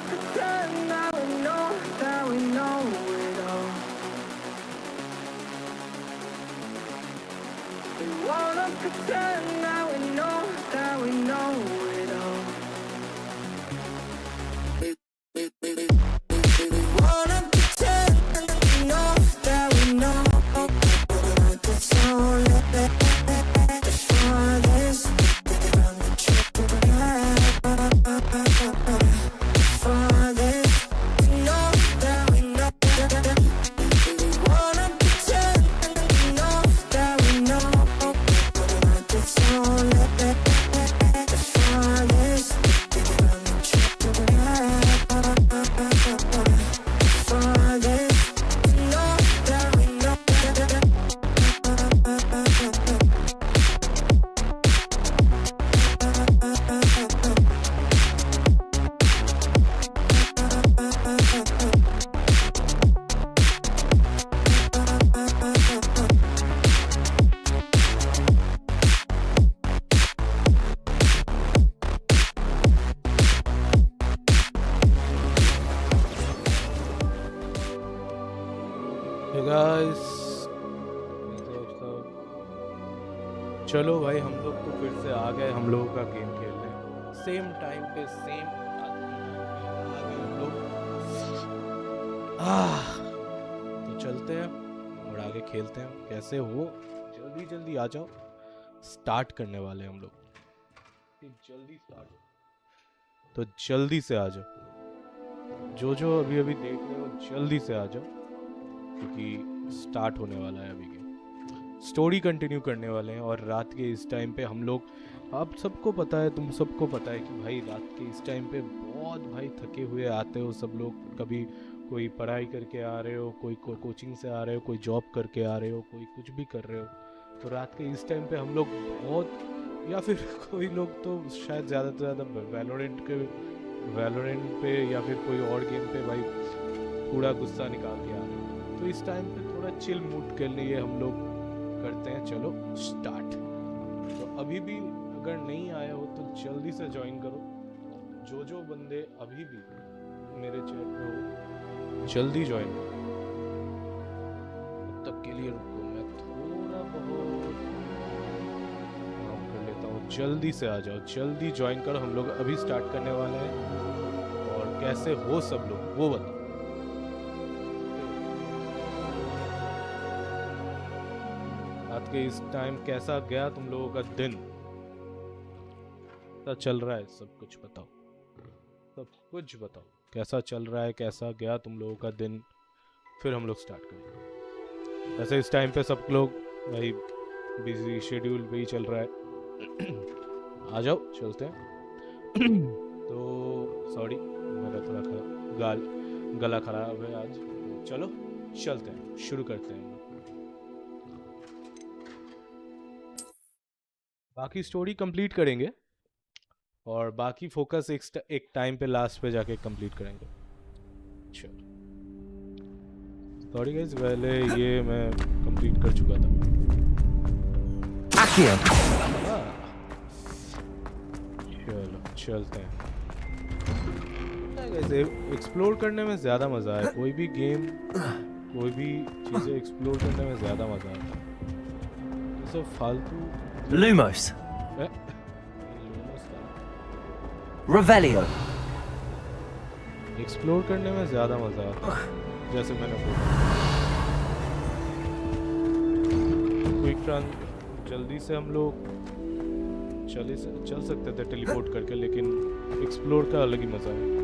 pretend that we know it all. We wanna pretend that we know it all. We wanna pretend that we know it's all the farthest from the truth. Farthest, we know that we know. We wanna pretend that we know it's all the farthest from the truth. Farthest, we know that we know. Hey guys, चलो भाई हम लोग तो फिर से आ गए हम लोगों का गेम खेलने सेम टाइम पे सेम आ गए हम लोग। तो चलते हैं और आगे खेलते हैं। कैसे हो? जल्दी जल्दी आ जाओ, स्टार्ट करने वाले हैं हम लोग। जल्दी स्टार्ट, तो जल्दी से आ जाओ। जो अभी अभी देख रहे हो जल्दी से आ जाओ, क्योंकि स्टार्ट होने वाला है अभी गेम। स्टोरी कंटिन्यू करने वाले हैं और रात के इस टाइम पे हम लोग, आप सबको पता है, तुम सबको पता है कि भाई रात के इस टाइम पे बहुत भाई थके हुए आते हो सब लोग। कभी कोई पढ़ाई करके आ रहे हो, कोई कोचिंग से आ रहे हो, कोई जॉब करके आ रहे हो, कोई कुछ भी कर रहे हो। तो रात के इस टाइम पे हम लोग बहुत, या फिर कोई लोग तो शायद ज़्यादा से ज़्यादा वैलोरेंट पे या फिर कोई और गेम पे भाई पूरा गुस्सा निकाल के आ रहे हो। तो इस टाइम पे थोड़ा चिल मूड के लिए हम लोग करते हैं। चलो स्टार्ट। तो अभी भी अगर नहीं आया हो तो जल्दी से ज्वाइन करो। जो बंदे अभी भी मेरे चैट में हो जल्दी ज्वाइन करो। तब तक के लिए रुको, मैं थोड़ा बहुत काम कर लेता हूँ। जल्दी से आ जाओ, जल्दी ज्वाइन करो। हम लोग अभी स्टार्ट करने वाले हैं। और कैसे हो सब लोग वो बताओ। रात के इस टाइम कैसा गया तुम लोगों का दिन? कैसा चल रहा है? सब कुछ बताओ, सब कुछ बताओ। कैसा चल रहा है, कैसा गया तुम लोगों का दिन? फिर हम लोग स्टार्ट करेंगे। वैसे इस टाइम पे सब लोग भाई बिजी शेड्यूल पे ही चल रहा है। आ जाओ चलते हैं। तो सॉरी, मेरा थोड़ा गला खराब है आज। चलो चलते हैं, शुरू करते हैं। बाकी स्टोरी कंप्लीट करेंगे और बाकी फोकस एक टाइम पे लास्ट पे जाके कंप्लीट करेंगे। चलो सॉरी गाइस, पहले ये मैं कंप्लीट कर चुका था। चलो चलते हैं। गाइस एक्सप्लोर करने में ज़्यादा मज़ा है। कोई भी गेम, कोई भी चीज़ें एक्सप्लोर करने में ज़्यादा मज़ा आता है। ये सब फालतू Lumos. Revelio. एक्सप्लोर करने में ज़्यादा मज़ा आता है, जैसे मैंने बोला। क्विक जल्दी से हम लोग चल सकते थे टेलीपोर्ट करके, लेकिन एक्सप्लोर का अलग ही मज़ा है।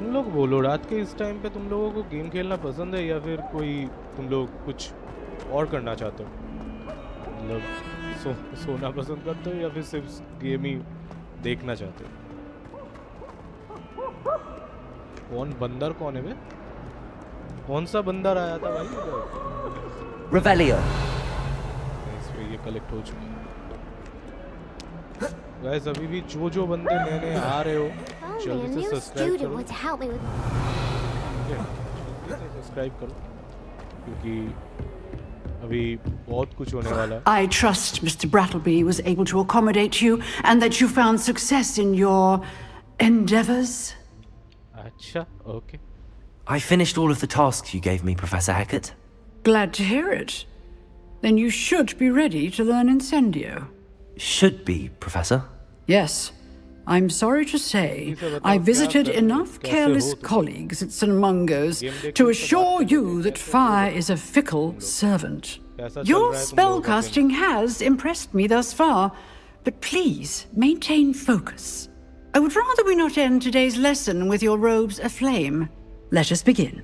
तुम लोग बोलो, रात के इस टाइम पे तुम लोगों को गेम खेलना पसंद है या फिर कोई तुम लोग कुछ और करना चाहते हो? मतलब सोना पसंद करते हो या फिर सिर्फ गेम ही देखना चाहते हो? बंदर कौन है बे? कौन सा बंदर आया था भाई? Revelio. इस पे ये कलेक्ट हो चुका है। गाइस अभी भी जो बंदे नए आ रहे हो जल्दी से सब्सक्राइब करो। सब्सक्राइब करो क्योंकि अभी बहुत कुछ होने वाला है। I trust Mr. Brattleby was able to accommodate you and that you found success in your endeavors. अच्छा, okay. I finished all of the tasks you gave me, Professor Hackett. Glad to hear it. Then you should be ready to learn Incendio. Should be, Professor. Yes. I'm sorry to say, I visited enough careless colleagues at St. Mungo's to assure you that fire is a fickle servant. Your spellcasting has impressed me thus far, but please maintain focus. I would rather we not end today's lesson with your robes aflame. Let us begin.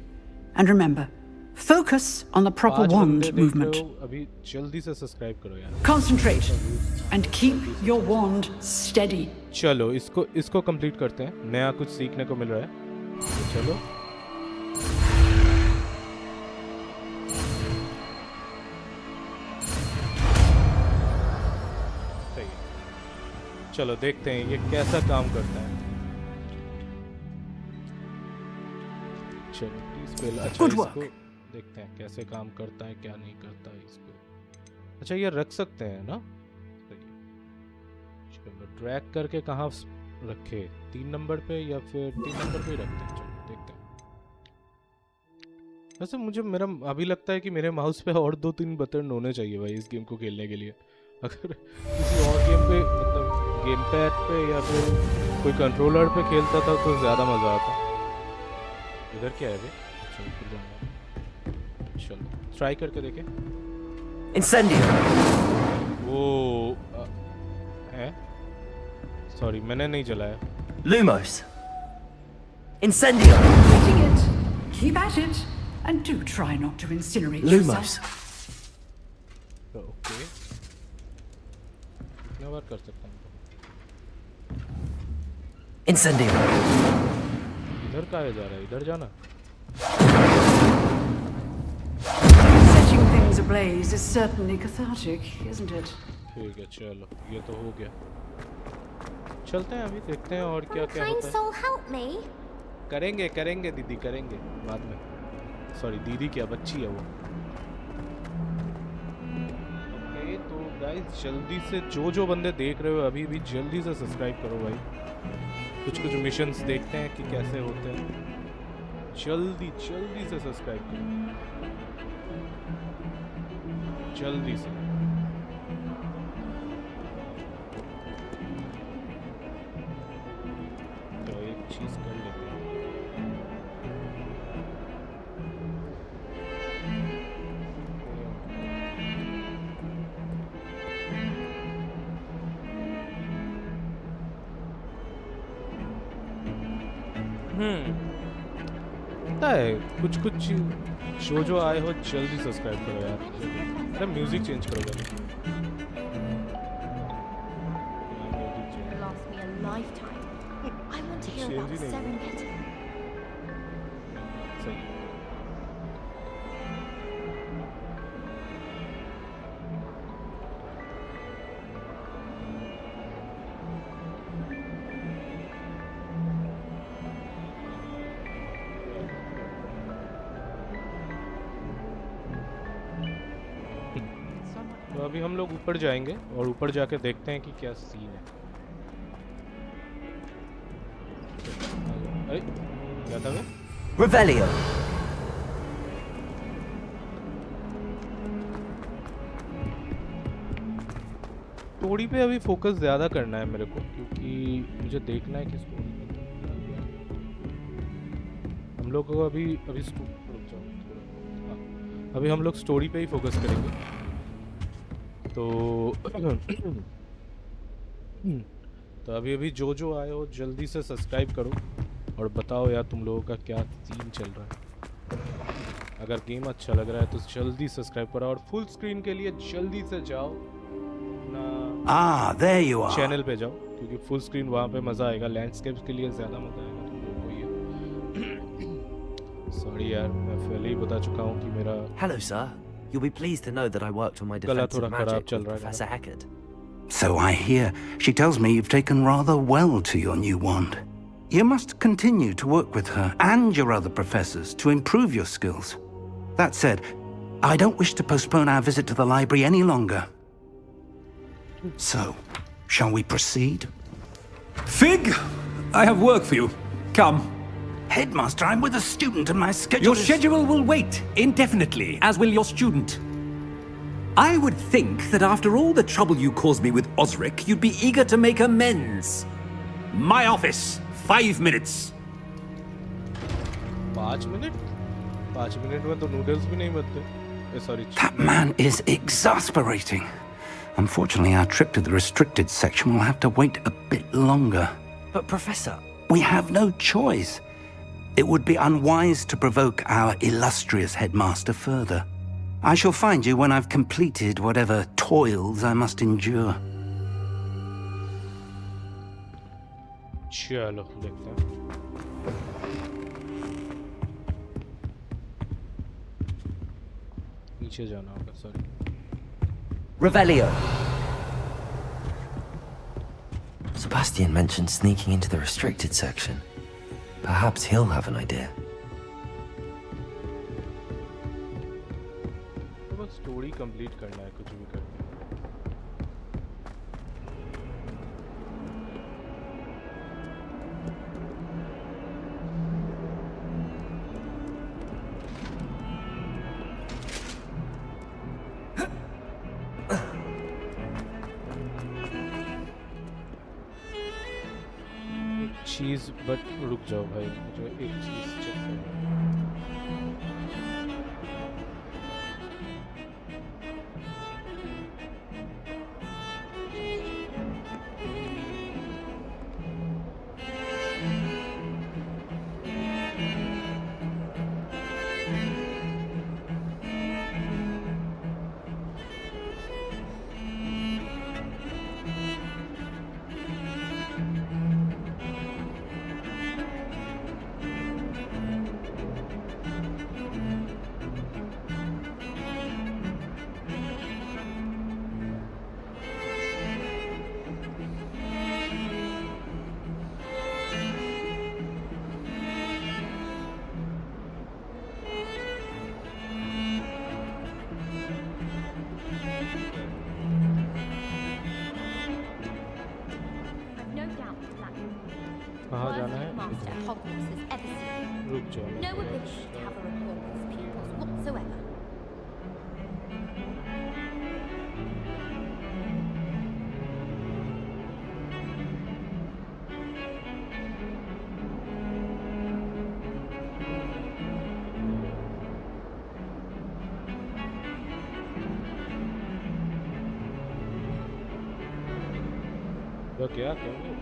And remember, focus on the proper wand movement. अभी जल्दी से subscribe करो यार। Concentrate and keep your wand steady. चलो इसको complete करते हैं। नया कुछ सीखने को मिल रहा है, तो चलो। सही है। चलो देखते हैं ये कैसा काम करता है। चलो स्पेल, अच्छा इसको देखते हैं कैसे काम करता है, क्या नहीं करता है इसको। अच्छा ये रख सकते हैं ना? चलो ड्रैग करके कहाँ रखे? 3 नंबर पे या फिर 3 नंबर पे ही रखते हैं। चलो देखते हैं। वैसे मुझे मेरा अभी लगता है कि मेरे माउस पे और 2-3 बटन होने चाहिए भाई इस गेम को खेलने के लिए। अगर किसी और गेम पे मतलब गेम पैड पे या फिर कोई कंट्रोलर पे खेलता था तो ज़्यादा मज़ा आता। इधर क्या है? चलो ऊपर जाऊंगा। चलो ट्राई करके देखें। Incendio. वो है? सॉरी मैंने नहीं जलाया। Lumos. Incendio. Getting it. Keep at it. And do try not to incinerate Lumos. yourself. Okay, कितना बार कर सकता हूँ? Incendio. इधर कहाँ जा रहा है? इधर जाना। Setting things ablaze is certainly cathartic, isn't it? ठीक है चलो, ये तो हो गया। चलते हैं अभी, देखते हैं और क्या क्या Kind होता है। soul, help me. करेंगे दीदी, करेंगे बाद में। सॉरी दीदी क्या, बच्ची है वो। ओके तो गाइस जल्दी से जो बंदे देख रहे हो अभी भी जल्दी से सब्सक्राइब करो भाई। कुछ मिशंस देखते हैं कि कैसे होते हैं। जल्दी से सब्सक्राइब करो, जल्दी से। तो एक चीज कर लेते हैं। पता है कुछ जो आए हो जल्दी सब्सक्राइब करो यार। अरे म्यूजिक चेंज करो पहले। It lost me a lifetime. I want to hear about Serengeti. सही। तो अभी हम लोग ऊपर जाएंगे और ऊपर जाके देखते हैं कि क्या सीन है। अरे क्या था? Revelio. स्टोरी पे अभी फोकस ज्यादा करना है मेरे को, क्योंकि मुझे देखना है कि स्टोरी में हम लोग को अभी अभी हम लोग स्टोरी पे ही फोकस करेंगे। तो अभी जो आए हो जल्दी से सब्सक्राइब करो और बताओ यार तुम लोगों का क्या सीन चल रहा है। अगर गेम अच्छा लग रहा है तो जल्दी सब्सक्राइब करो और फुल स्क्रीन के लिए जल्दी से जाओ Ah, there you are. Channel पे जाओ, क्योंकि फुल स्क्रीन वहाँ पे मज़ा आएगा। लैंडस्केप्स के लिए ज़्यादा मज़ा आएगा तुम लोगों को। ये सॉरी यार मैं पहले ही बता चुका हूँ कि मेरा Hello, sir. You'll be pleased to know that I worked on my defensive थोड़ा खराब magic चल with रहा है Professor Hackett. So I hear. She tells me you've taken rather well to your new wand. You must continue to work with her and your other professors to improve your skills. That said, I don't wish to postpone our visit to the library any longer. So, shall we proceed? Fig, I have work for you. Come. Headmaster, I'm with a student and my schedule Your is... schedule will wait indefinitely, as will your student. I would think that after all the trouble you caused me with Osric, you'd be eager to make amends. My office, 5 minutes. 5 minute 5 minute में तो noodles भी नहीं बनते sorry That man is exasperating. Unfortunately, our trip to the restricted section will have to wait a bit longer. But Professor... We have no choice. It would be unwise to provoke our illustrious headmaster further. I shall find you when I've completed whatever toils I must endure. चलो देखते हैं नीचे जाना होगा sorry Revelio. Sebastian mentioned sneaking into the restricted section. Perhaps he'll have an idea. तो बस story complete करना है कुछ भी करके चीज बट रुक जाओ भाई मुझे एक चीज चेक करना कहाँ जाना है Master at Hogwarts has ever seen. रुक जाओ No ability to have a rapport with his pupils whatsoever. तो क्या कहोगे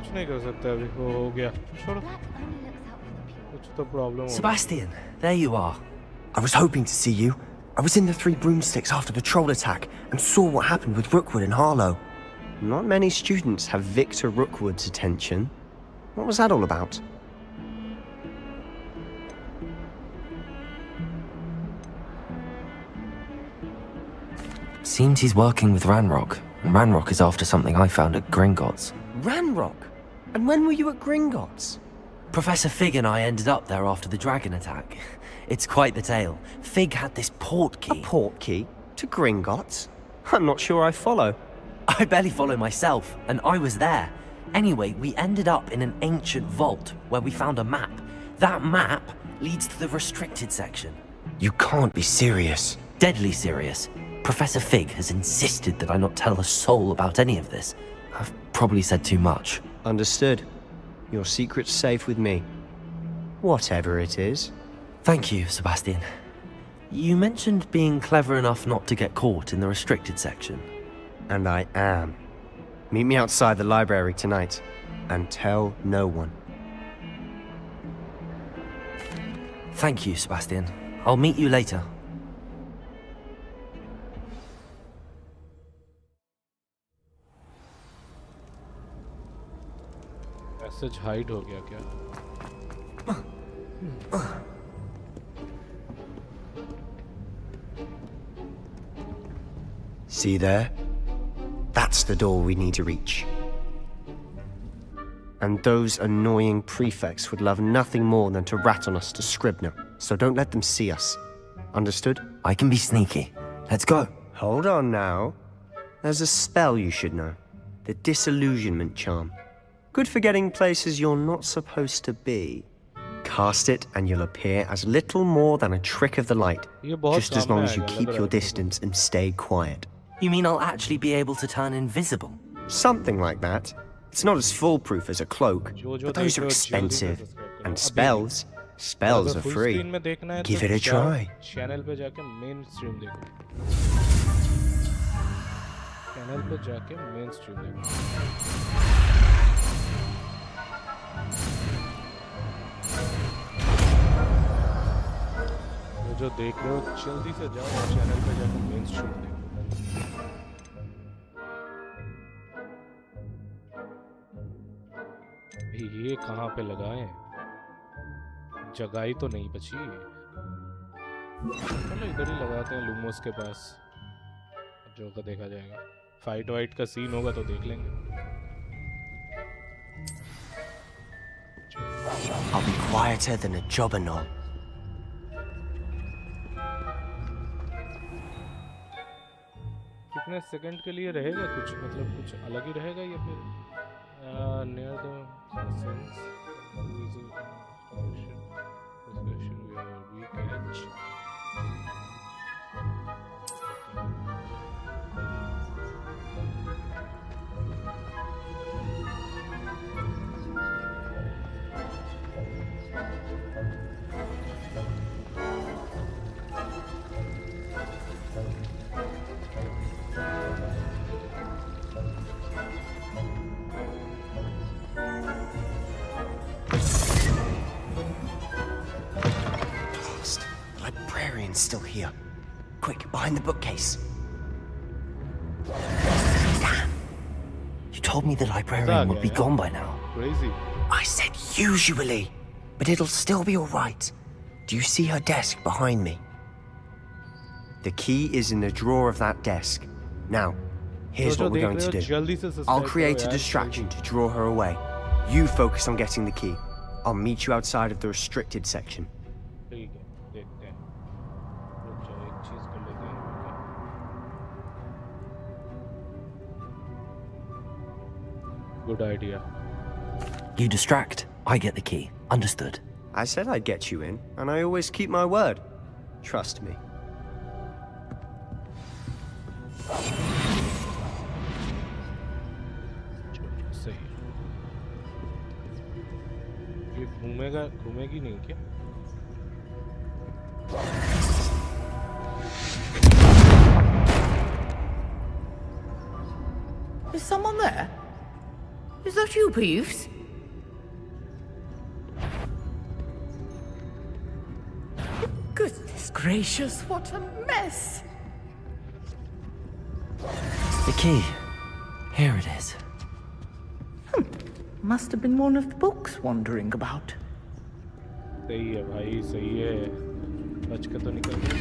कुछ नहीं कर सकता अभी वो हो गया छोड़ो That only looks out for the pupils. कुछ तो प्रॉब्लम हो Sebastian, there you are. I was hoping to see you. I was in the Three Broomsticks after the troll attack and saw what happened with Rookwood and Harlow. Not many students have Victor Rookwood's attention. What was that all about? Seems he's working with Ranrock, and Ranrock is after something I found at Gringotts. Ranrock? And when were you at Gringotts? Professor Fig and I ended up there after the dragon attack. It's quite the tale. Fig had this port A key. port key? To Gringotts? I'm not sure I follow. I barely follow myself, and I was there. Anyway, we ended up in an ancient vault where we found a map. That map leads to the restricted section. You can't be serious. Deadly serious. Professor Fig has insisted that I not tell a soul about any of this. I've probably said too much. Understood. Your secret's safe with me. Whatever it is. Thank you, Sebastian. You mentioned being clever enough not to get caught in the restricted section. And I am. Meet me outside the library tonight, and tell no one. Thank you, Sebastian. I'll meet you later. Message hide हो गया क्या? See there? That's the door we need to reach. And those annoying prefects would love nothing more than to rat on us to Scribner, so don't let them see us. Understood? I can be sneaky. Let's go. Hold on now. There's a spell you should know. The Disillusionment Charm. Good for getting places you're not supposed to be. Cast it and you'll appear as little more than a trick of the light. Just as long as you keep your distance and stay quiet. You mean I'll actually be able to turn invisible? Something like that. It's not as foolproof as a cloak, but those are expensive. And spells are free. Give it a try. Channel पे जाके main stream देखो. Channel पे जाके main stream देखो. तो जो देख रहे हो जल्दी से जाओ और चैनल पे जाके मेन स्ट्रीम देखो. ये कहाँ पे लगाए? जगह ही तो नहीं बची. चलो इधर ही लगाते हैं लूमोस के पास. जो का देखा जाएगा. फाइट वाइट का सीन होगा तो देख लेंगे. I'll be quieter than a jobberknoll. कितने सेकंड के लिए रहेगा? कुछ मतलब कुछ अलग ही रहेगा या फिर near the sense discussion where we catch Still here. Quick, behind the bookcase. Damn. You told me the librarian would be gone by now. Crazy. I said usually, but it'll still be all right. Do you see her desk behind me? The key is in the drawer of that desk. Now, here's what we're going to do. I'll create a distraction to draw her away. You focus on getting the key. I'll meet you outside of the restricted section. Good idea. You distract, I get the key. Understood. I said I'd get you in, and I always keep my word. Trust me. सही. ये घूमेगी नहीं क्या? Is someone there? Is that you, Peeves? Goodness gracious, what a mess! The key. Here it is. Must have been one of the books wandering about. सही है भाई, सही है. बच के तो निकल गए.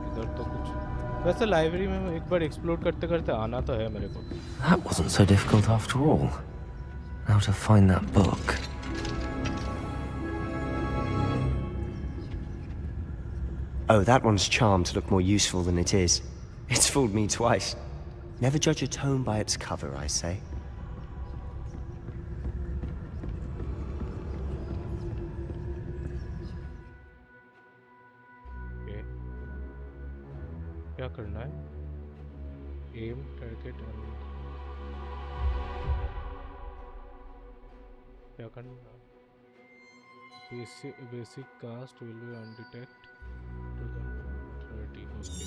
इधर तो कुछ. वैसे लाइब्रेरी में एक बार एक्सप्लोर करते करते आना तो है मेरे को. That wasn't so difficult after all. Now to find that book. Oh, that one's charmed to look more useful than it is. It's fooled me twice. Never judge a tome by its cover, I say. Okay. क्या करना है? Aim, target and क्या करना है? Basic cast will be undetect to the 30. Okay.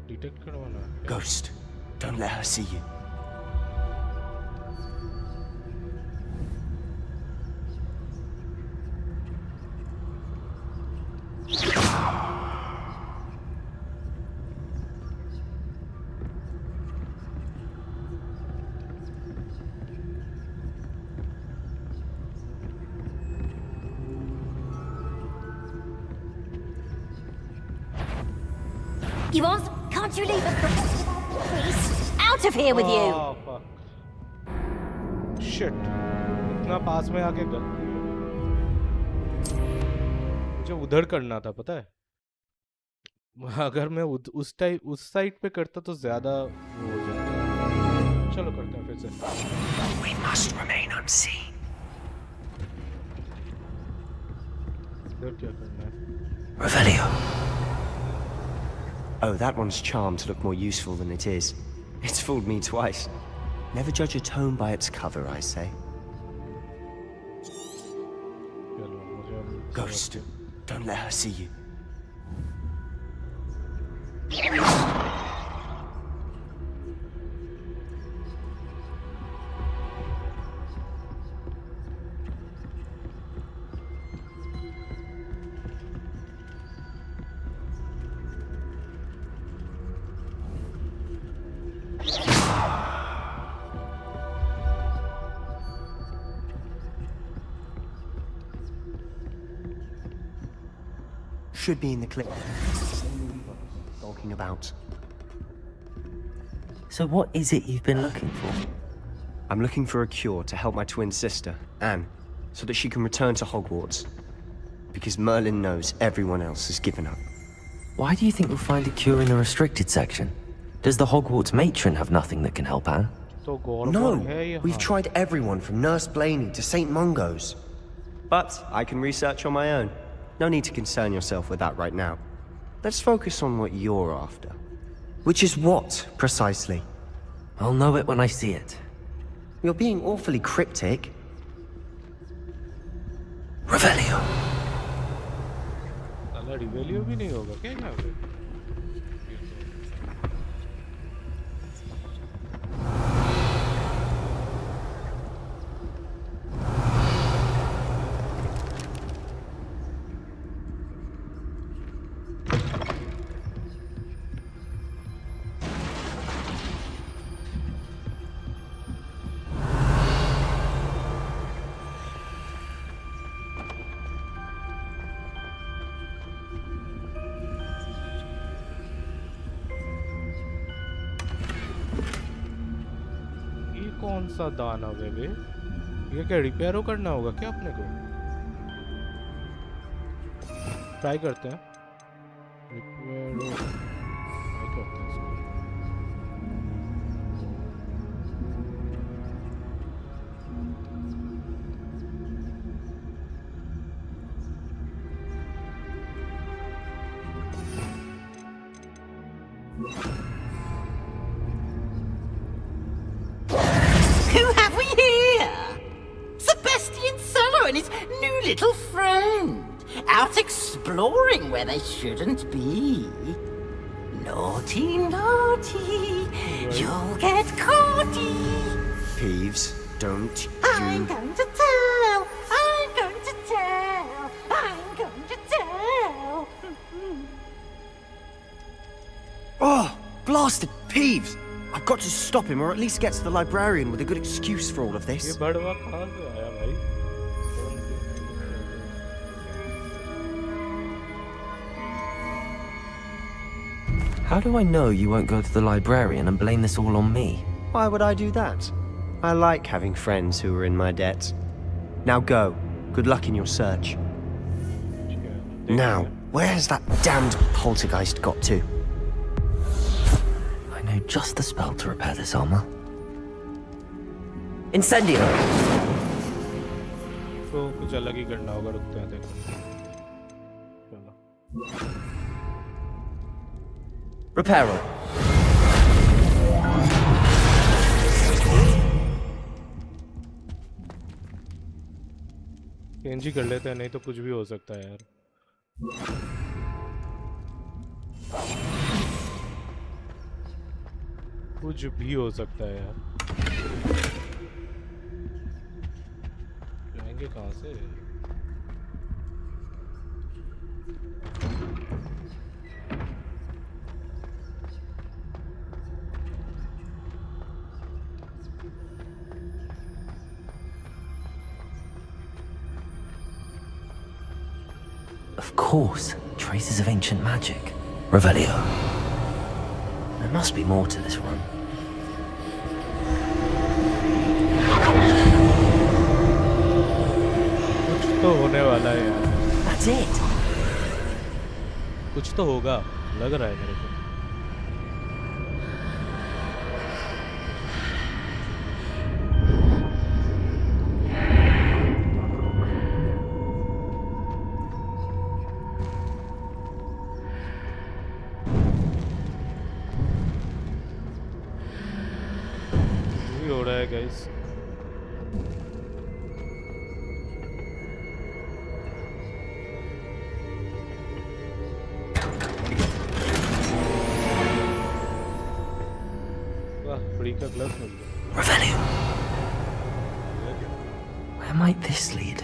Detect करवाना है क्या? Ghost, don't let her see you. You asked, can't you leave us? Please, out of here with you! Oh, fuck. Shit. इतना पास में आके गलती है। मुझे उधर करना था, पता है? अगर मैं उस साइड पे करता तो ज्यादा वो हो जाता। चलो करते हैं फिर से। We must remain unseen. इधर क्या करना है? Revelio. Oh, that one's charmed to look more useful than it is. It's fooled me twice. Never judge a tome by its cover, I say. Ghost, don't let her see you. Should be in the clip. Talking about. So what is it you've been looking for? I'm looking for a cure to help my twin sister, Anne, so that she can return to Hogwarts. Because Merlin knows everyone else has given up. Why do you think we'll find a cure in the restricted section? Does the Hogwarts matron have nothing that can help Anne? No! We've tried everyone from Nurse Blaney to St. Mungo's. But I can research on my own. No need to concern yourself with that right now. Let's focus on what you're after. Which is what, precisely? I'll know it when I see it. You're being awfully cryptic. Revelio. साला रिवेलियो भी नहीं होगा क्या यहाँ पे? कौन सा दाना बेबे? ये क्या रिपेयर करना होगा क्या अपने को? ट्राई करते हैं। रिपेयर ट्राई करते हैं इसको। Who have we here? Sebastian Cello and his new little friend. Out exploring where they shouldn't be. Naughty, naughty. You'll get caughty. Peeves, don't I'm you... going to tell. I'm going to tell. I'm going to tell. Oh, blasted Peeves! I've got to stop him, or at least get to the librarian with a good excuse for all of ये this. बड़वा कहाँ से आया भाई? How do I know you won't go to the librarian and blame this all on me? Why would I do that? I like having friends who are in my debt. Now go. Good luck in your search. Now, Where has that damned poltergeist got to? I know just the spell to repair this armor. Incendio! तो कुछ अलग ही करना होगा, रुकते हैं देखो। चलो। Reparo. Change ही कर लेते हैं, नहीं तो कुछ भी हो सकता है यार। कुछ भी हो सकता है यार। जाएंगे कहाँ से? Of course, traces of ancient magic. Revelio. There must be more to this one. कुछ तो होने वाला है यार। That's it. कुछ तो होगा, लग रहा है मेरे को। हो रहा है गाइस। वाह, फ्री का ग्लव मिल गया। Revelio. Where might this lead?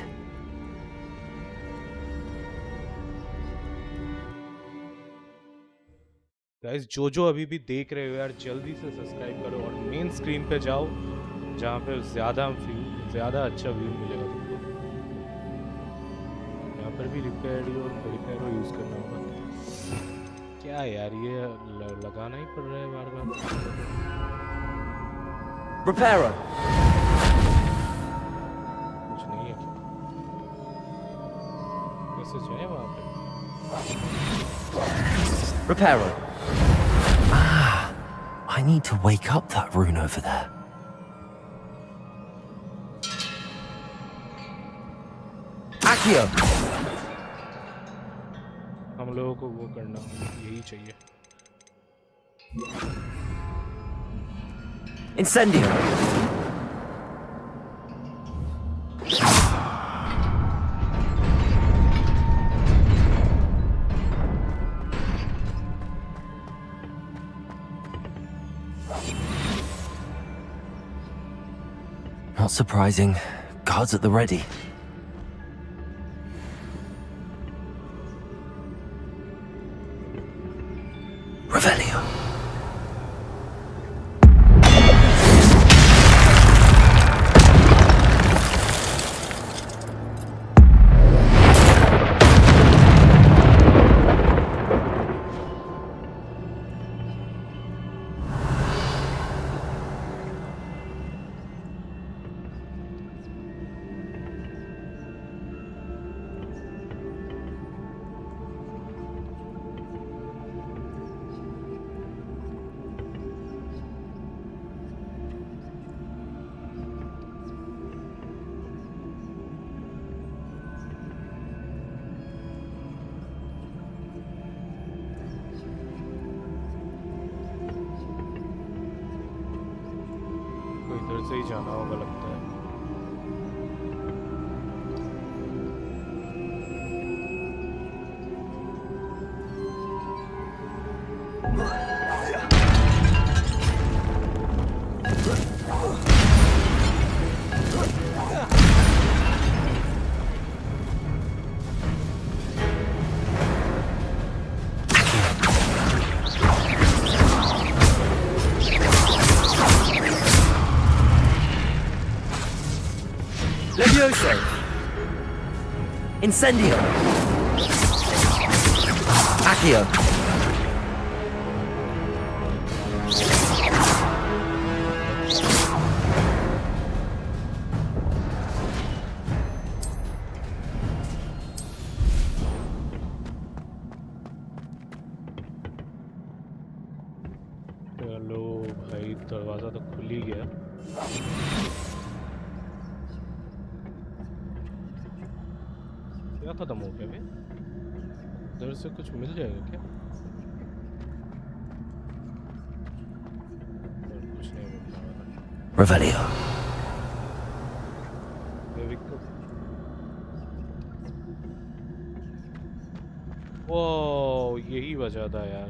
Guys जो अभी भी देख रहे हो यार, जल्दी से सब्सक्राइब करो और मेन स्क्रीन पे जाओ जहाँ पे ज़्यादा अच्छा व्यू मिलेगा तुमको। यहाँ पर भी रिपेयरो यूज़ करना होगा। क्या यार, ये लगाना ही पड़ रहा है बार बार। Reparo. कुछ नहीं है क्या? कैसे जाए वहाँ पे? Reparo. I need to wake up that rune over there. Accio! हम लोगों को वो करना यही चाहिए। Incendio! Not surprising. Guards at the ready. Revelio. से ही जाना होगा लगता है। Levioso! Incendio! Accio! क्या खत्म हो गया बे? इधर से कुछ मिल जाएगा क्या? कुछ नहीं मिलने वाला। Revelio. वो यही वजह था यार।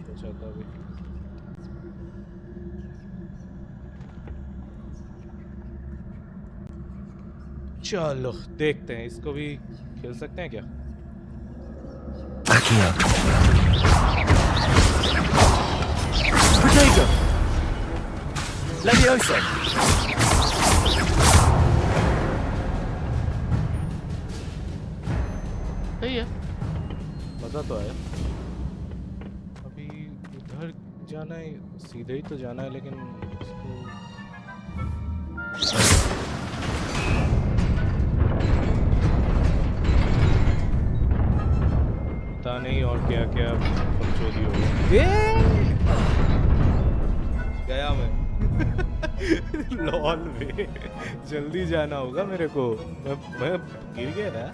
वजह था भी। चलो देखते हैं, इसको भी खेल सकते हैं क्या? Accio. Protego. Levioso. सही है, मजा तो आया। अभी उधर जाना है, सीधे ही तो जाना है, लेकिन इसको पता नहीं और क्या क्या चोरी हो गया मैं। लॉल में जल्दी जाना होगा मेरे को, मैं गिर गया ना।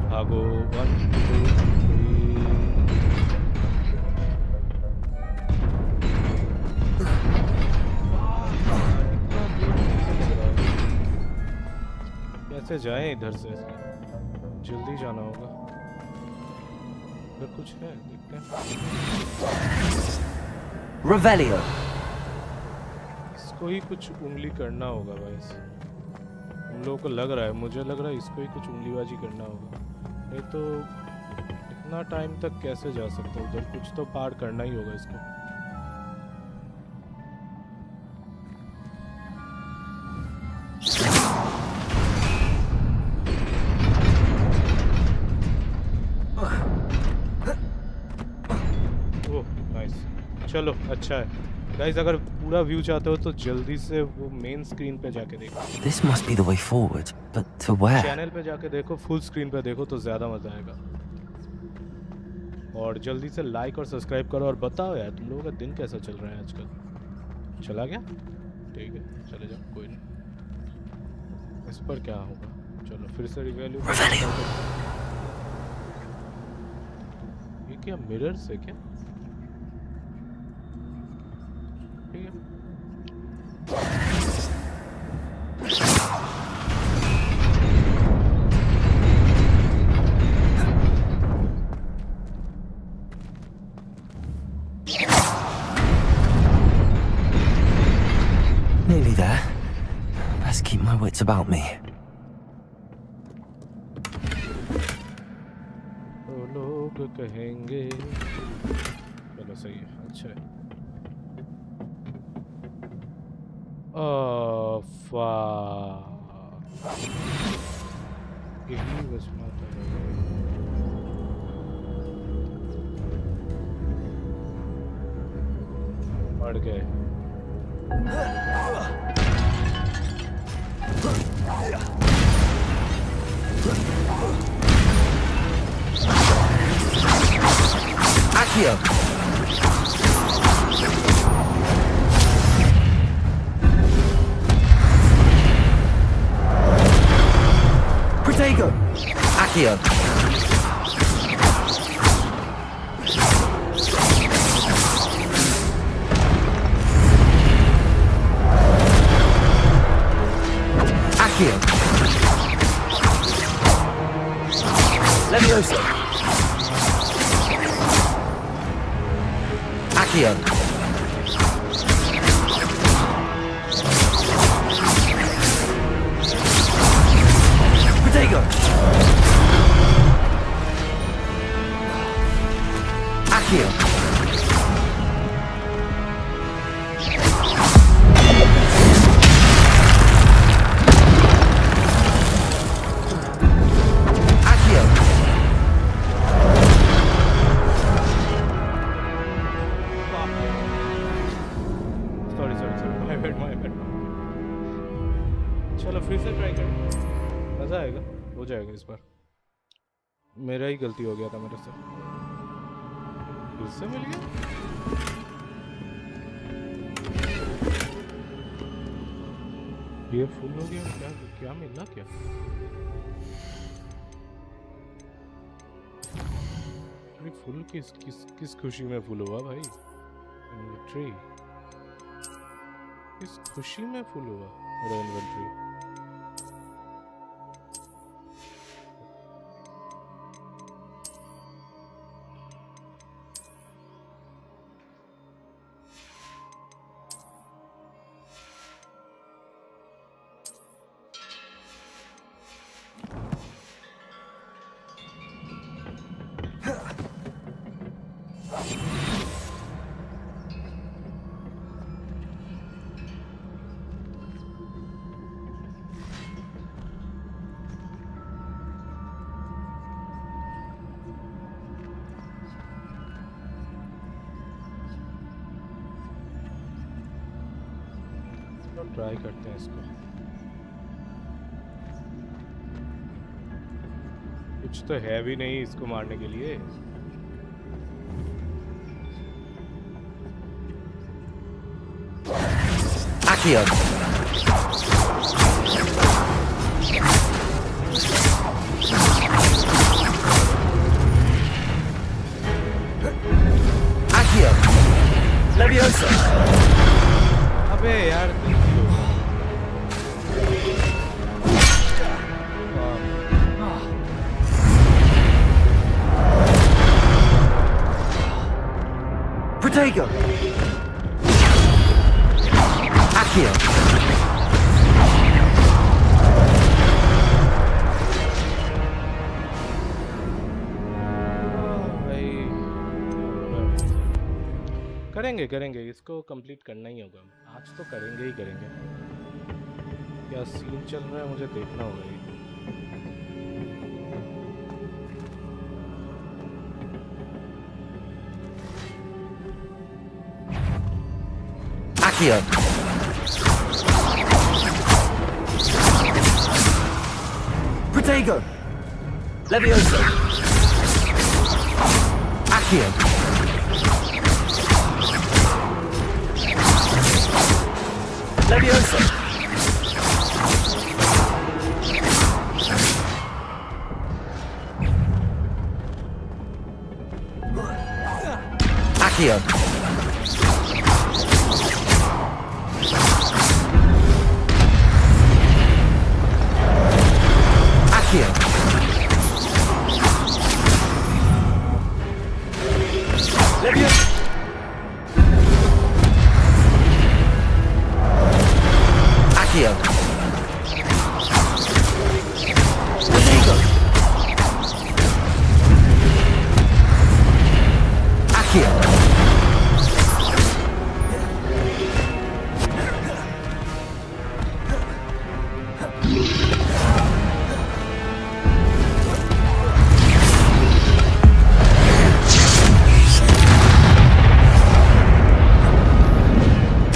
भागो 1 2 3। कैसे जाएं इधर से? जल्दी जाना होगा। इधर कुछ है, देखते हैं। Revelio. इसको ही कुछ उंगली करना होगा गाइस। हम लोगों को लग रहा है, मुझे लग रहा है इसको ही कुछ उंगलीबाजी करना होगा, नहीं तो इतना टाइम तक कैसे जा सकते हो? उधर कुछ तो पार करना ही होगा इसको। ओह नाइस, चलो अच्छा है गाइस। अगर पूरा व्यू चाहते हो तो जल्दी से वो मेन स्क्रीन पे जाके देखो। This must be the way forward, but to where? Channel पे जाके देखो, फुल स्क्रीन पे देखो तो ज़्यादा मज़ा आएगा। और जल्दी से लाइक और सब्सक्राइब करो और बताओ यार तुम लोगों का दिन कैसा चल रहा है आजकल। चला गया? ठीक है, चले जाओ, कोई नहीं। इस पर क्या होगा? चलो फिर से रिवैल्यू। ये क्या मिरर से क्या? ठीक है। Nearly there. Best keep my wits about me. तो लोग कहेंगे। चलो सही है, अच्छा है। यही बस माता मर गए। Accio. Protego. Accio. Accio. Levioso. Accio. Protego. Accio. Accio. Sorry my bad. चलो फिर से ट्राई करें, मज़ा आएगा, हो जाएगा इस बार। मेरा ही गलती हो गया था मेरे से। फिर से मिल गया। ये फुल हो गया क्या? क्या मिलना क्या? अरे फुल किस खुशी में फुल हुआ भाई? इन्वेंट्री किस खुशी में फुल हुआ मेरा इन्वेंट्री? ट्राई करते हैं इसको। कुछ तो है भी नहीं इसको मारने के लिए। Accio. Accio. Leviosa. अबे यार Protego. Accio. करेंगे इसको कंप्लीट करना ही होगा। आज तो करेंगे ही करेंगे। क्या सीन चल रहा है मुझे देखना होगा ये। Accio. Protego. Leviosa. Accio. Leviosa. Accio. Accio. Leviosa. Accio. Protego. Accio.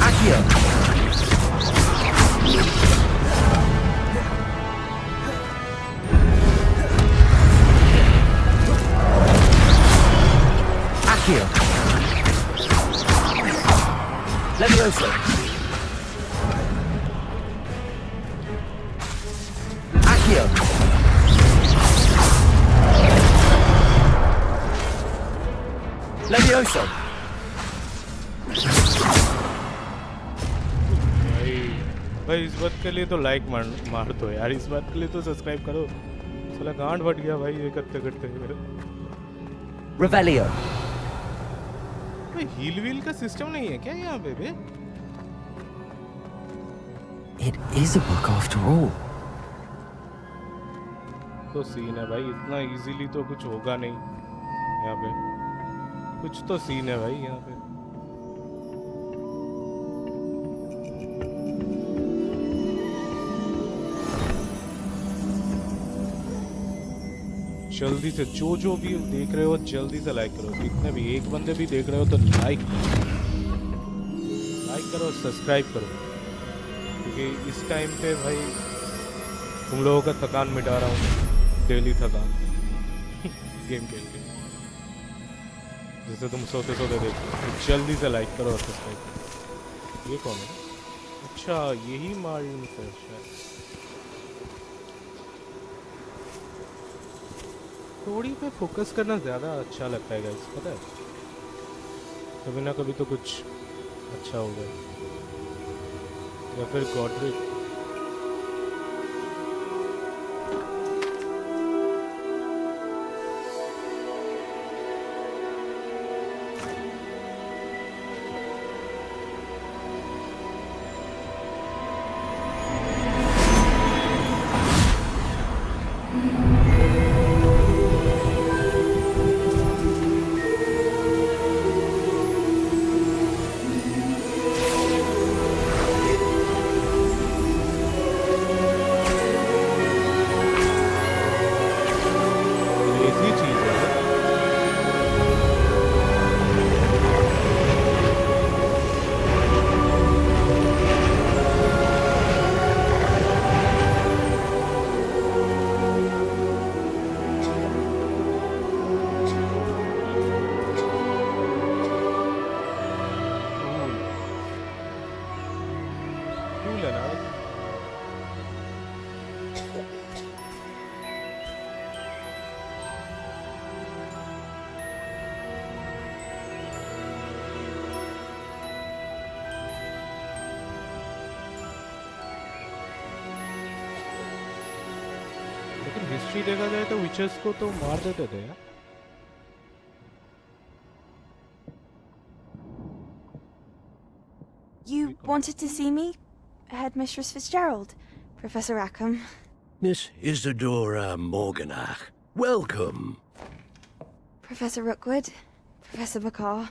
Accio. Accio. Leviosa. Accio. Leviosa. भाई इस बात के लिए तो लाइक मार दो यार। इस बात के लिए तो सब्सक्राइब करो। साला गांड फट गया भाई ये करते करते मेरे। Revelio. हील व्हील का सिस्टम नहीं है क्या यहाँ पे बे? It is a book after all. तो सीन है भाई। इतना इजीली तो कुछ होगा नहीं यहाँ पे। कुछ तो सीन है भाई यहाँ पे। जल्दी से जो भी देख रहे हो जल्दी से लाइक करो। जितने भी एक बंदे भी देख रहे हो तो लाइक करो, सब्सक्राइब करो। क्योंकि इस टाइम पे भाई तुम लोगों का थकान मिटा रहा हूँ। डेली थकान गेम खेल के। जिसे तुम सोते सोते देखते हो, तो जल्दी से लाइक करो और सब्सक्राइब करो। ये कौन है? अच्छा यही मार्लिन है शायद। स्टोरी पे फोकस करना ज़्यादा अच्छा लगता है गाइस, पता है, कभी ना कभी तो कुछ अच्छा होगा। या फिर गॉडरिक, ऐसी चीज़ है। कूल है ना? लेकिन हिस्ट्री देखा जाए तो विचर्स को तो मार देते थे यार। You wanted to see me? Headmistress Fitzgerald? Professor Rackham? Miss Isadora Morganach, welcome. Professor Rookwood? Professor Bakar?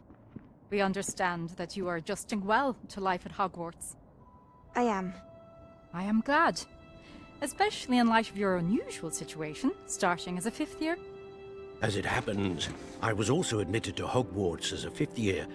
We understand that you are adjusting well to life at Hogwarts. I am. I am glad. Especially in light of your unusual situation, starting as a 5th year. As it happens, I was also admitted to Hogwarts as a 5th year.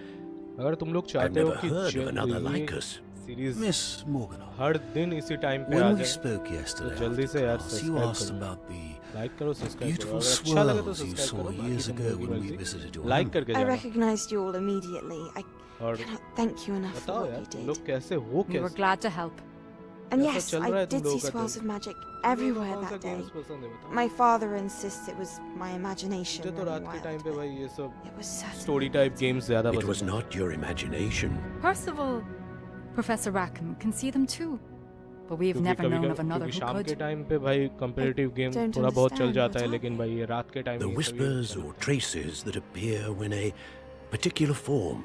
अगर तुम लोग I've चाहते हो never कि heard of another like ये us. Series Miss Morganach, हर दिन इसी time पे आ when we जाए spoke तो yesterday जल्दी after से यार class, you सब्सक्राइब asked करो, about the लाइक करो, सब्सक्राइब करो, beautiful अगर अच्छा लगे तो swirls you सब्सक्राइब saw करो, years बाकी ago तुम when लोगों we की visited your मर्जी, लाइक home. करके I जाना। recognized you all immediately. I और cannot thank you enough for बताओ what यार you तुम did. लोग कैसे हो, We were कैसे glad to help. And कैसा yes, चल रहा I है तुम did लोगों see का swirls दिन? of magic तुम लोगों को everywhere कौन सा that day. games पसंद है बताओ? My father insists it was my imagination मुझे तो running रात के wild, टाइम पे but भाई ये सब it was certainly story type beautiful. Games ज्यादा It was पसंद है। not your imagination. Percival, Professor Rackham can see them too. But we've क्योंकि never known of another क्योंकि who शाम could. के टाइम पे भाई कंपेटिटिव गेम don't थोड़ा बहुत चल understand, जाता है, what are लेकिन भाई ये रात के टाइम The ये सब ये whispers चलता or है। traces that appear when a particular form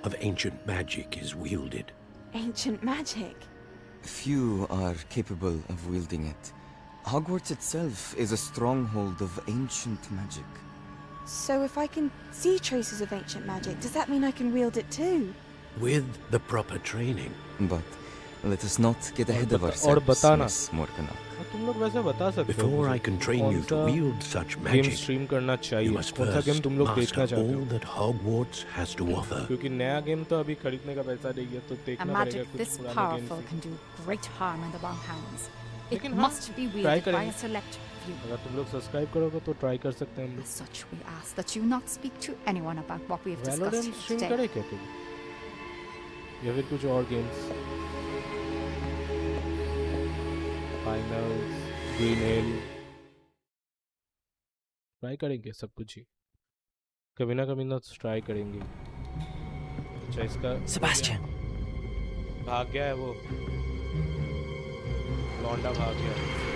of ancient magic is wielded. Ancient magic. Few are capable of wielding it. Hogwarts itself is a stronghold of ancient magic. So if I can see traces of ancient magic, does that mean I can wield it too? With the proper training. But let us not get ahead of और ourselves, बताना। Miss Morganach. हाँ, तुम लोग वैसे बता सकते हो Before I मुझे can train you to कौन सा wield such game magic, stream करना you चाहिए, must कौन सा गेम first तुम लोग देखना master चाहते all हो, that Hogwarts has to offer. क्योंकि नया गेम तो अभी खरीदने का पैसा नहीं है, तो A देखना पड़ेगा magic कुछ this पुराने powerful games. can do great harm in the wrong hands. It लेकिन हाँ, must be try wielded by करेंगे। a select few. अगर तुम लोग सब्सक्राइब करोगे तो ट्राई कर सकते हैं हम As such, we ask that you not speak to anyone about what we have लोग। discussed Valorant here stream today. करे क्या तुम, या फिर कुछ और games? Finals, Green Hill, try करेंगे सब कुछ ही, कभी ना ट्राई करेंगे। अच्छा इसका Sebastian, भाग गया है वो, लौंडा भाग गया है।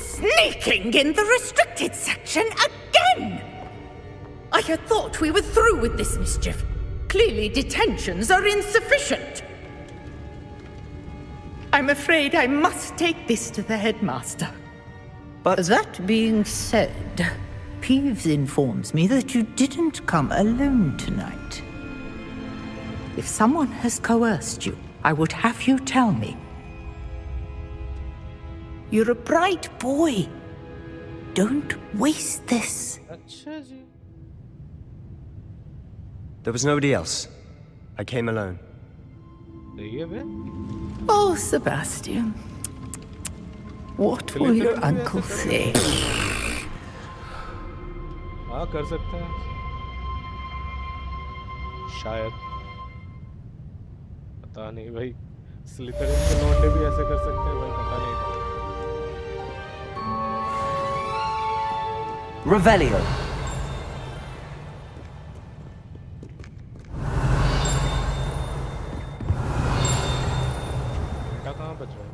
Sneaking in the restricted section again! I had thought we were through with this mischief. Clearly, detentions are insufficient. I'm afraid I must take this to the headmaster. But That being said, Peeves informs me that you didn't come alone tonight. If someone has coerced you, I would have you tell me. You're a bright boy. Don't waste this. अच्छा जी, there was nobody else. I came alone. सही है बे। Oh, Sebastian. What will your uncle say? हाँ कर सकते हैं। शायद, पता नहीं भाई। स्लिथरिन के लौंडे भी ऐसे कर सकते हैं भाई, पता नहीं। Revelio. बेटा कहाँ बच रहा है?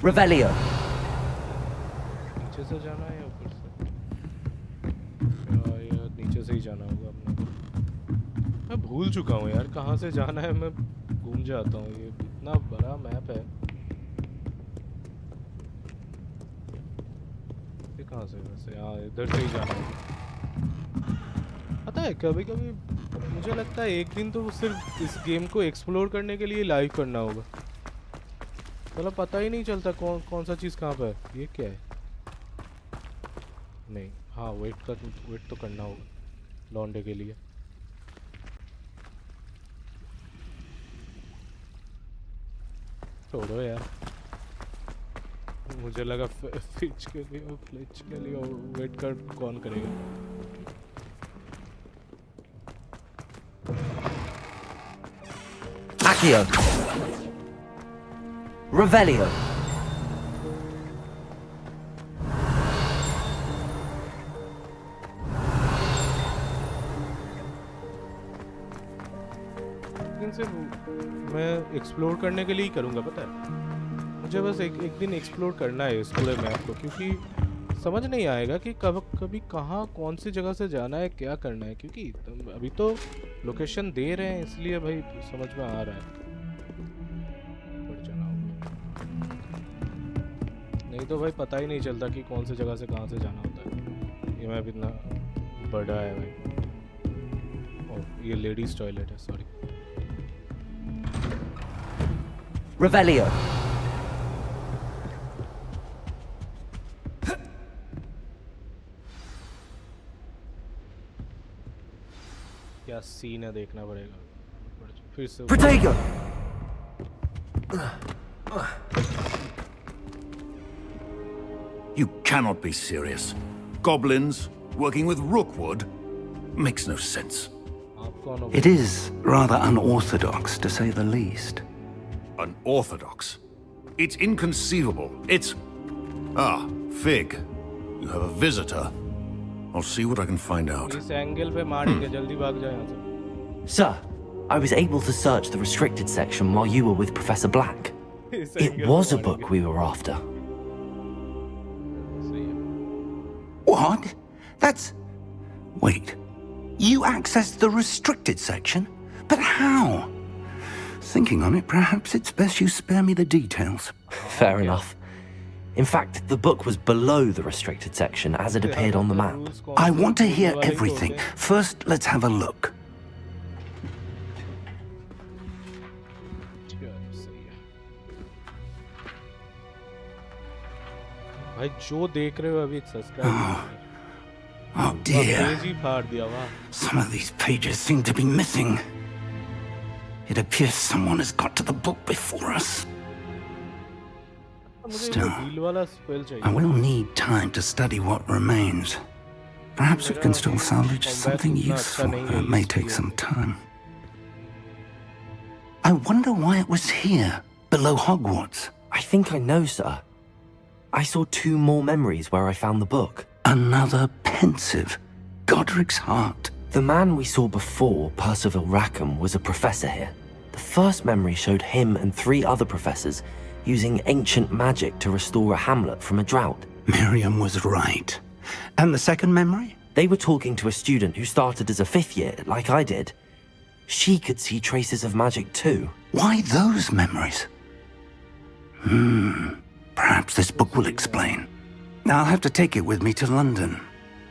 Revelio. नीचे से जाना है या ऊपर से? यार नीचे से ही जाना होगा अपने को। मैं भूल चुका हूँ यार कहाँ से जाना है, मैं घूम जाता हूँ। ये इतना बड़ा मैप है। ये कहाँ से वैसे? हाँ इधर से ही जाना होगा। पता है कभी कभी मुझे लगता है एक दिन तो सिर्फ इस गेम को एक्सप्लोर करने के लिए लाइव करना होगा। मतलब पता ही नहीं चलता कौन सा चीज़ कहाँ पर है। ये क्या है? नहीं, हाँ वेट तो करना होगा लौंडे के लिए। छोड़ो यार, मुझे लगा फ्लिच के लिए वेट कर कौन करेगा। Accio. Revelio. लेकिन सिर्फ मैं एक्सप्लोर करने के लिए ही करूँगा, पता है मुझे बस एक दिन एक्सप्लोर करना है इस पूरे मैप को, क्योंकि समझ नहीं आएगा कि कभी कहाँ कौन सी जगह से जाना है, क्या करना है। क्योंकि अभी तो लोकेशन दे रहे हैं इसलिए भाई समझ में आ रहा है। नहीं तो भाई पता ही नहीं चलता कि कौन सी जगह से कहाँ से जाना होता है। ये मैप इतना बड़ा है भाई। ओह ये लेडीज टॉयलेट है, सॉरी। Revelio. क्या सीन है देखना पड़ेगा फिर से। Protego. You cannot be serious. Goblins working with Rookwood makes no sense. It is rather unorthodox, to say the least. Unorthodox? It's inconceivable. It's... Ah, Fig. You have a visitor. I'll see what I can find out. इस angle पे मारेंगे, जल्दी भाग जाओ यहाँ से। Sir, I was able to search the restricted section while you were with Professor Black. It was a book we were after. What? That's... Wait. You accessed the restricted section? But how? Thinking on it, perhaps it's best you spare me the details. Fair enough. In fact, the book was below the restricted section as it appeared on the map. I want to hear everything. First, let's have a look. भाई जो देख रहे हो अभी subscribe. Oh dear. Page ही फाड़ दिया वाह। Some of these pages seem to be missing. It appears someone has got to the book before us. Still, I will need time to study what remains. Perhaps we can still salvage something useful. It may take some time. I wonder why it was here, below Hogwarts. I think I know, sir. I saw 2 more memories where I found the book. Another pensive. Godric's heart. The man we saw before, Percival Rackham, was a professor here. The first memory showed him and 3 other professors using ancient magic to restore a hamlet from a drought. Miriam was right. And the second memory? They were talking to a student who started as a 5th year, like I did. She could see traces of magic too. Why those memories? Perhaps this book will explain. I'll have to take it with me to London.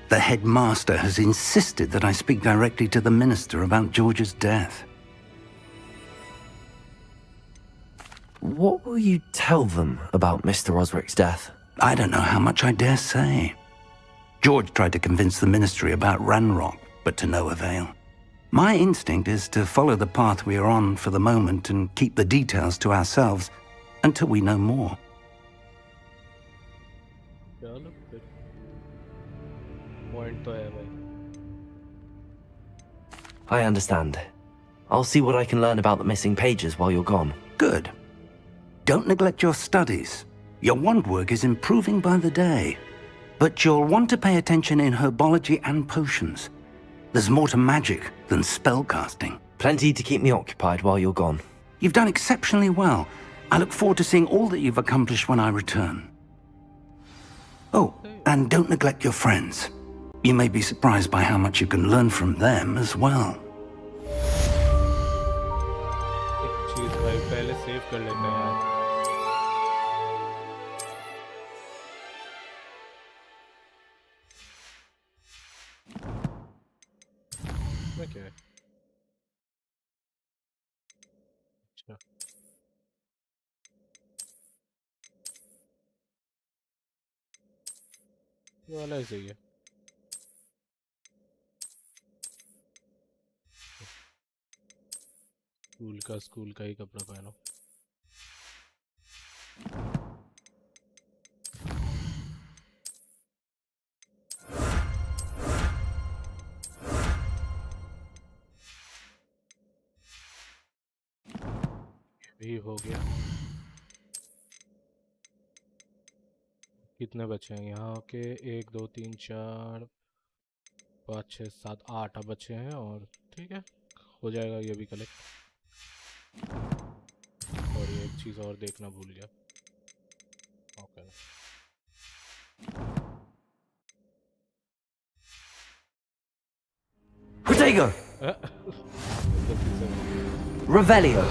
The headmaster has insisted that I speak directly to the minister about George's death. What will you tell them about Mr. Osric's death? I don't know how much I dare say. George tried to convince the Ministry about Ranrock, but to no avail. My instinct is to follow the path we are on for the moment and keep the details to ourselves until we know more. I understand. I'll see what I can learn about the missing pages while you're gone. Good. Don't neglect your studies. Your wand work is improving by the day. But you'll want to pay attention in herbology and potions. There's more to magic than spellcasting. Plenty to keep me occupied while you're gone. You've done exceptionally well. I look forward to seeing all that you've accomplished when I return. Oh, and don't neglect your friends. You may be surprised by how much you can learn from them as well. Okay. ये वाला ही सही है। School का ही कपड़ा पहनो। भी हो गया। कितने बचे हैं यहाँ के? 1 2 3 4 5 6 7 8 बचे हैं और ठीक है, हो जाएगा ये भी कलेक्ट। और ये एक चीज़ और देखना भूल गया। Okay, Protego! Revelio!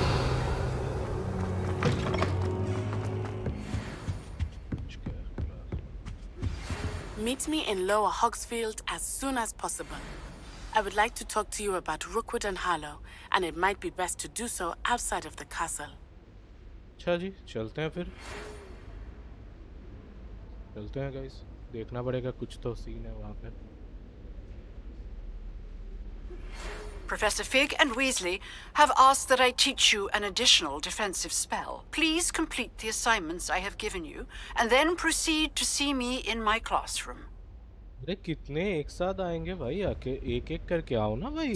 Meet me in Lower Hogsfield as soon as possible. I would like to talk to you about Rookwood and Harlow, and it might be best to do so outside of the castle. अच्छा जी, चलते हैं फिर। चलते हैं guys, देखना पड़ेगा, कुछ तो सीन है वहाँ पे। Professor Fig and Weasley have asked that I teach you an additional defensive spell. Please complete the assignments I have given you, and then proceed to see me in my classroom. अरे कितने एक साथ आएंगे भाई? आके एक एक करके आओ ना भाई।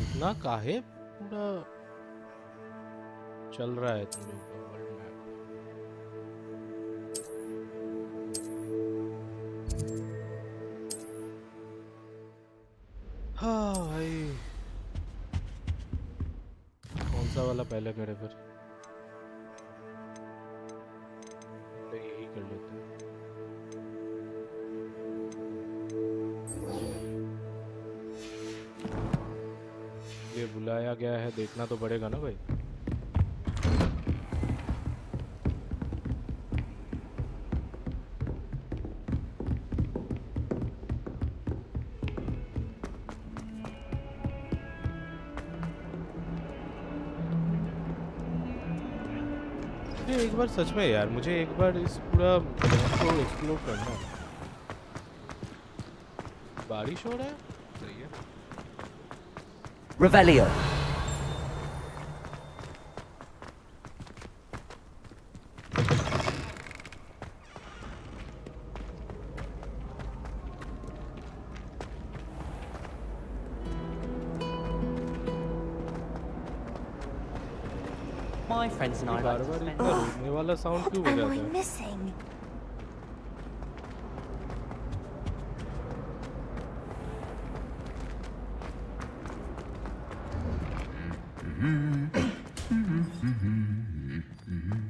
इतना काहे पूरा चल रहा है तुम लोग का वर्ल्ड मैप? हाँ भाई, कौन सा वाला पहले करे फिर? तो यही कर लेते हैं। ये बुलाया गया है, देखना तो पड़ेगा ना भाई। एक बार सच में यार, मुझे एक बार इस पूरा को एक्सप्लोर करना है। बारिश हो रहा है, सही है। Revelio! My friends and I like to spend... रोने वाला साउंड क्यों हो जाता है? Missing.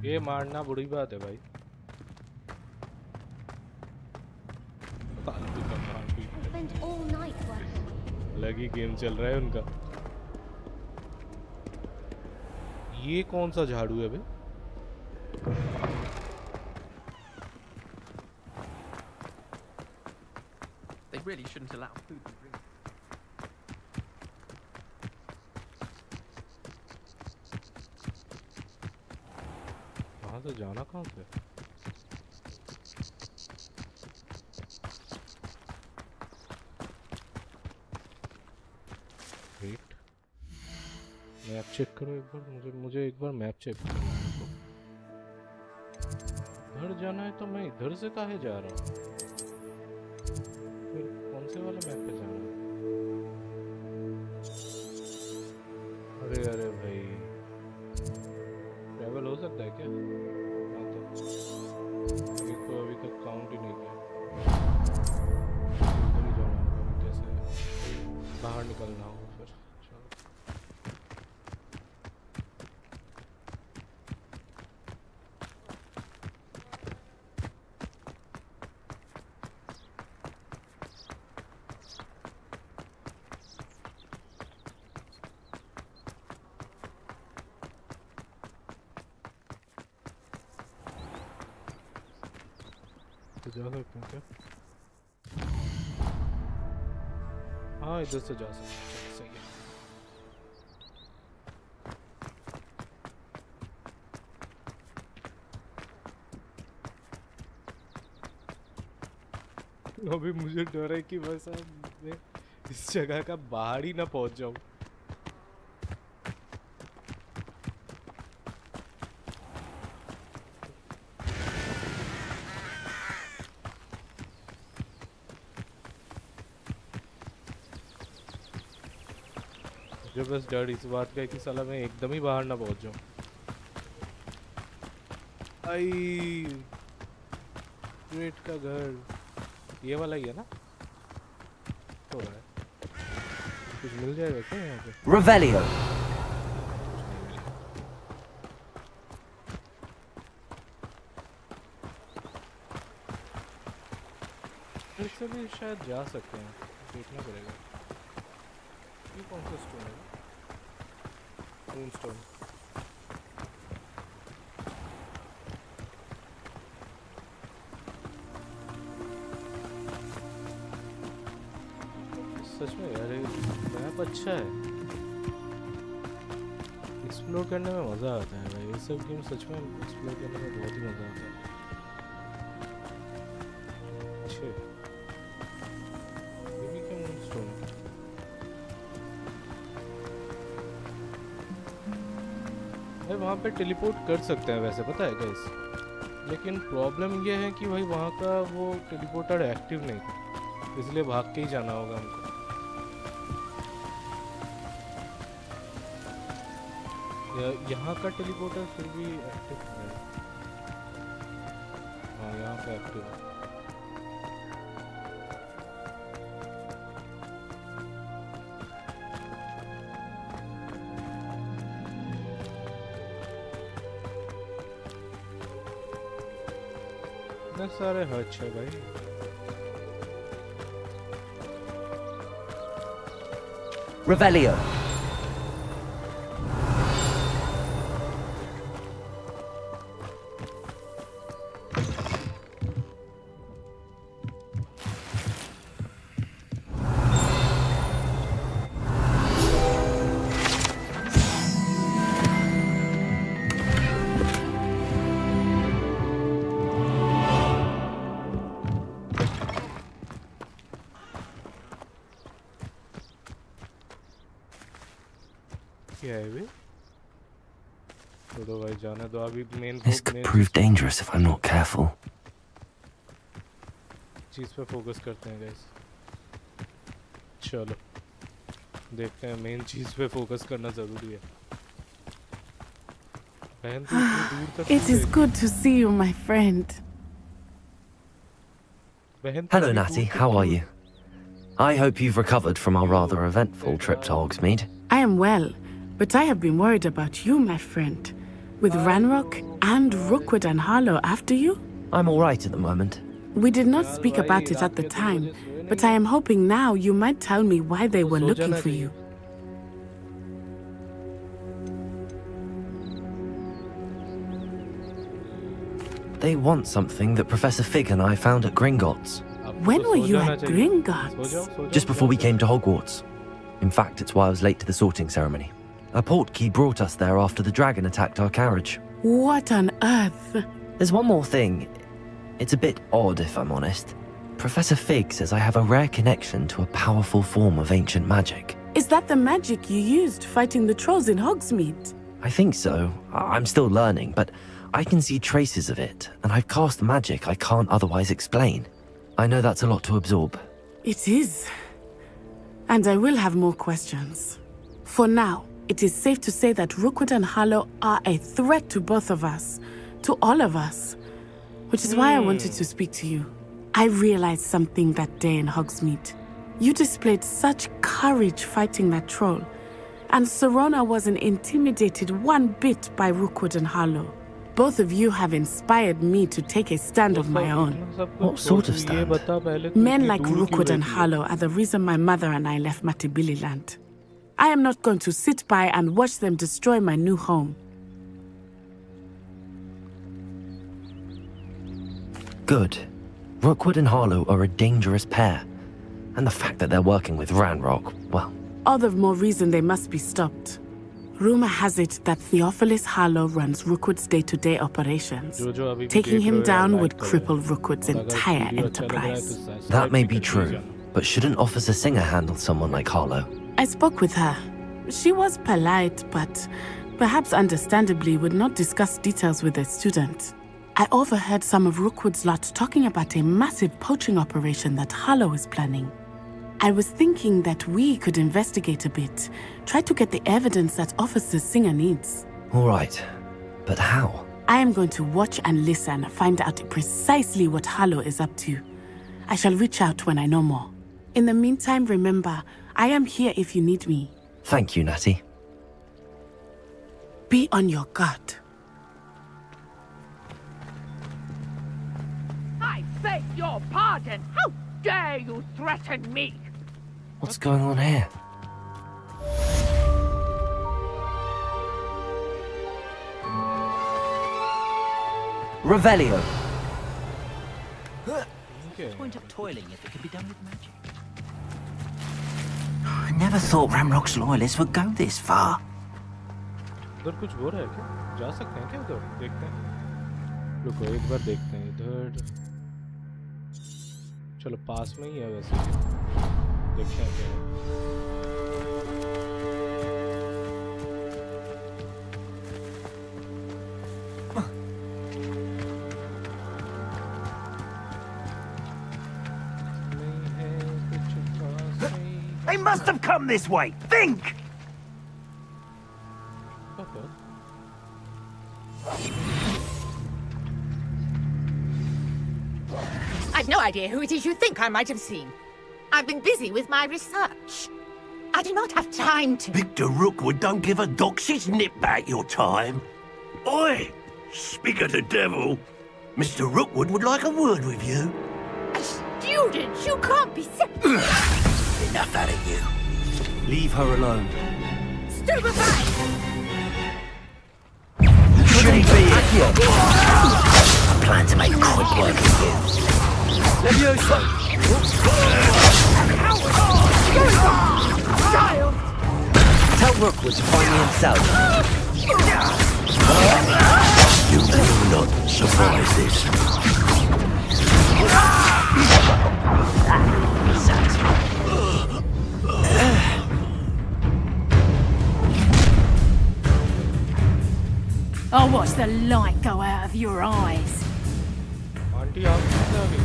ये मारना बुरी बात है भाई। फालतू का मारपीट। अलग ही गेम चल रहा है उनका। ये कौन सा झाड़ू है बे? They really shouldn't allow food and drink. कहाँ से जाना, कहाँ से? चेक करो एक बार, मुझे एक बार मैप चेक करना है। इधर जाना है तो मैं इधर से काहे जा रहा हूँ? फिर कौन से वाले मैप पे जाना है? अरे भाई, ट्रैवल हो सकता है क्या? हाँ, तो अभी तक काउंट ही नहीं किया। इधर ही जाना होगा, अभी कैसे बाहर निकलना होगा फिर। चलो तो जा सकते हैं क्या? हाँ, इधर से जा सकते हैं। चलो, सही है। अभी मुझे डर है कि बस मैं इस जगह का बाहर ही ना पहुंच जाऊं। मुझे बस डर इस बात का है कि साला मैं एकदम ही बाहर ना पहुंच जाऊं। आई ग्रेट का घर ये वाला ही है ना? हो रहा है, कुछ मिल जाएगा क्या यहाँ पे? Revelio. इससे भी शायद जा सकते हैं, देखना पड़ेगा। ये कौन सा स्टोन है? Moon stone. सच में यार मैप अच्छा है, एक्सप्लोर करने में मज़ा आता है भाई। ये सब गेम सच में एक्सप्लोर करने में बहुत ही मज़ा आता है। अच्छे ये भी क्या मून स्टोन है? भाई वहाँ पे टेलीपोर्ट कर सकते हैं वैसे, पता है गाइस, लेकिन प्रॉब्लम ये है कि भाई वहाँ का वो टेलीपोर्टर एक्टिव नहीं था, इसलिए भाग के ही जाना होगा हमको। यहाँ का टेलीपोर्टर फिर भी एक्टिव है। हाँ, यहाँ पे एक्टिव है। इतने सारे हर्च है भाई। Revelio. क्या है वे? छोड़ो भाई, जाने दो अभी। Main This could prove dangerous if I'm not careful. चीज पे फोकस करते हैं गाइस। चलो देखते हैं, मेन चीज पे फोकस करना जरूरी है। बहन तू इतनी दूर तक It is good to see you, my friend. Hello, Natty. How are you? I hope you've recovered from our rather eventful trip to Hogsmeade. I am well, but I have been worried about you, my friend. With Ranrock and Rookwood and Harlow after you? I'm all right at the moment. We did not speak about it at the time, but I am hoping now you might tell me why they were looking for you. They want something that Professor Fig and I found at Gringotts. When were you at Gringotts? Just before we came to Hogwarts. In fact, it's why I was late to the sorting ceremony. A portkey brought us there after the dragon attacked our carriage. What on earth? There's one more thing. It's a bit odd, if I'm honest. Professor Fig says I have a rare connection to a powerful form of ancient magic. Is that the magic you used fighting the trolls in Hogsmeade? I think so. I'm still learning, but I can see traces of it, and I've cast magic I can't otherwise explain. I know that's a lot to absorb. It is. And I will have more questions. For now, it is safe to say that Rookwood and Harlow are a threat to both of us, to all of us, which is why I wanted to speak to you. I realized something that day in Hogsmeade. You displayed such courage fighting that troll, and Serona wasn't intimidated one bit by Rookwood and Harlow. Both of you have inspired me to take a stand of my own. What sort of stand? Men like Rookwood and Harlow are the reason my mother and I left Matabeleland. I am not going to sit by and watch them destroy my new home. Good. Rookwood and Harlow are a dangerous pair. And the fact that they're working with Ranrock, well... All the more reason they must be stopped. Rumor has it that Theophilus Harlow runs Rookwood's day-to-day operations. Taking him down would cripple Rookwood's entire enterprise. That may be true, but shouldn't Officer Singer handle someone like Harlow? I spoke with her. She was polite, but perhaps understandably would not discuss details with a student. I overheard some of Rookwood's lot talking about a massive poaching operation that Harlow is planning. I was thinking that we could investigate a bit, try to get the evidence that Officer Singer needs. All right, but how? I am going to watch and listen, find out precisely what Harlow is up to. I shall reach out when I know more. In the meantime, remember, I am here if you need me. Thank you, Natty. Be on your guard. I beg your pardon! How dare you threaten me? What's going on here? Revelio. Point up toiling if it can be done with magic. I never thought Ramrock's loyalists would go this far. उधर कुछ हो रहा है क्या? जा सकते हैं क्या उधर? देखते हैं. रुको एक बार देखते हैं इधर. चलो पास में ही है वैसे. देखते हैं क्या है. They must have come this way. Think! I've no idea who it is you think I might have seen. I've been busy with my research. I do not have time to... Victor Rookwood don't give a doxy's nip back your time. Oi! Speak of the devil. Mr. Rookwood would like a word with you. A student? You can't be Enough out of you. Leave her alone. stupefied! Shouldn't be here. I plan to make quick work of you. Levioso! Child! Tell Rookwood to find me himself. You will not survive this. I'll watch the light go out of your eyes. Aunty आप कितने आ गई?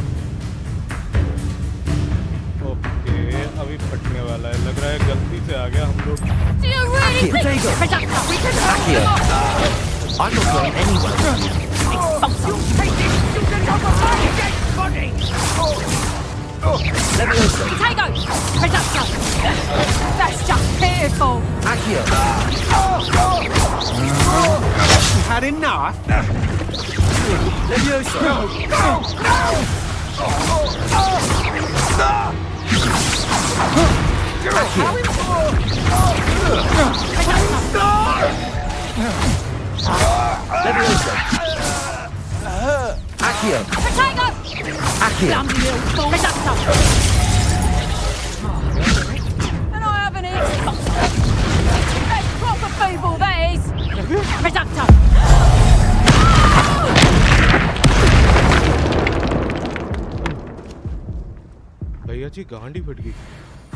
Okay अभी फटने वाला है. लग रहा है गलती से आ गया हम लोग. Do you really think we can I'm not going anywhere. Levioso! Potato! Reducto! That's just fearful! Accio! Had enough? Levioso! Levioso! Accio! Potato! Accio! Lumpy little fool! Reducto! And I haven't eaten! That's proper feeble, that is! Reducto! भैया जी गांडी फट गई.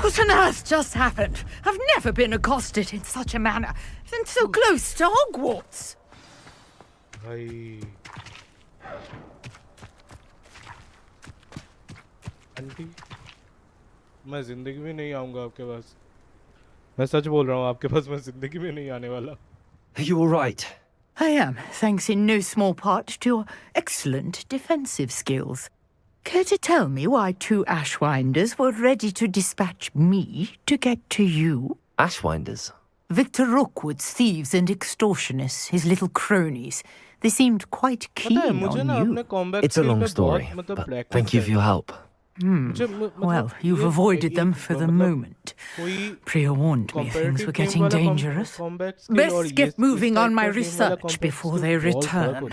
What on earth just happened? I've never been accosted in such a manner, and so close to Hogwarts. भाई aunty मैं जिंदगी में नहीं आऊंगा आपके पास मैं सच बोल रहा हूँ आपके पास मैं जिंदगी में नहीं आने वाला Are you all right? I am, thanks in no small part to your excellent defensive skills. Care to tell me why 2 Ashwinders were ready to dispatch me to get to you? Ashwinders? Victor Rookwood's thieves and extortionists, his little cronies. They seemed quite keen on you. It's a long story, but thank you for your help. Well, you've avoided them for the moment. Priya warned me things were getting dangerous. Best get moving on my research before they return.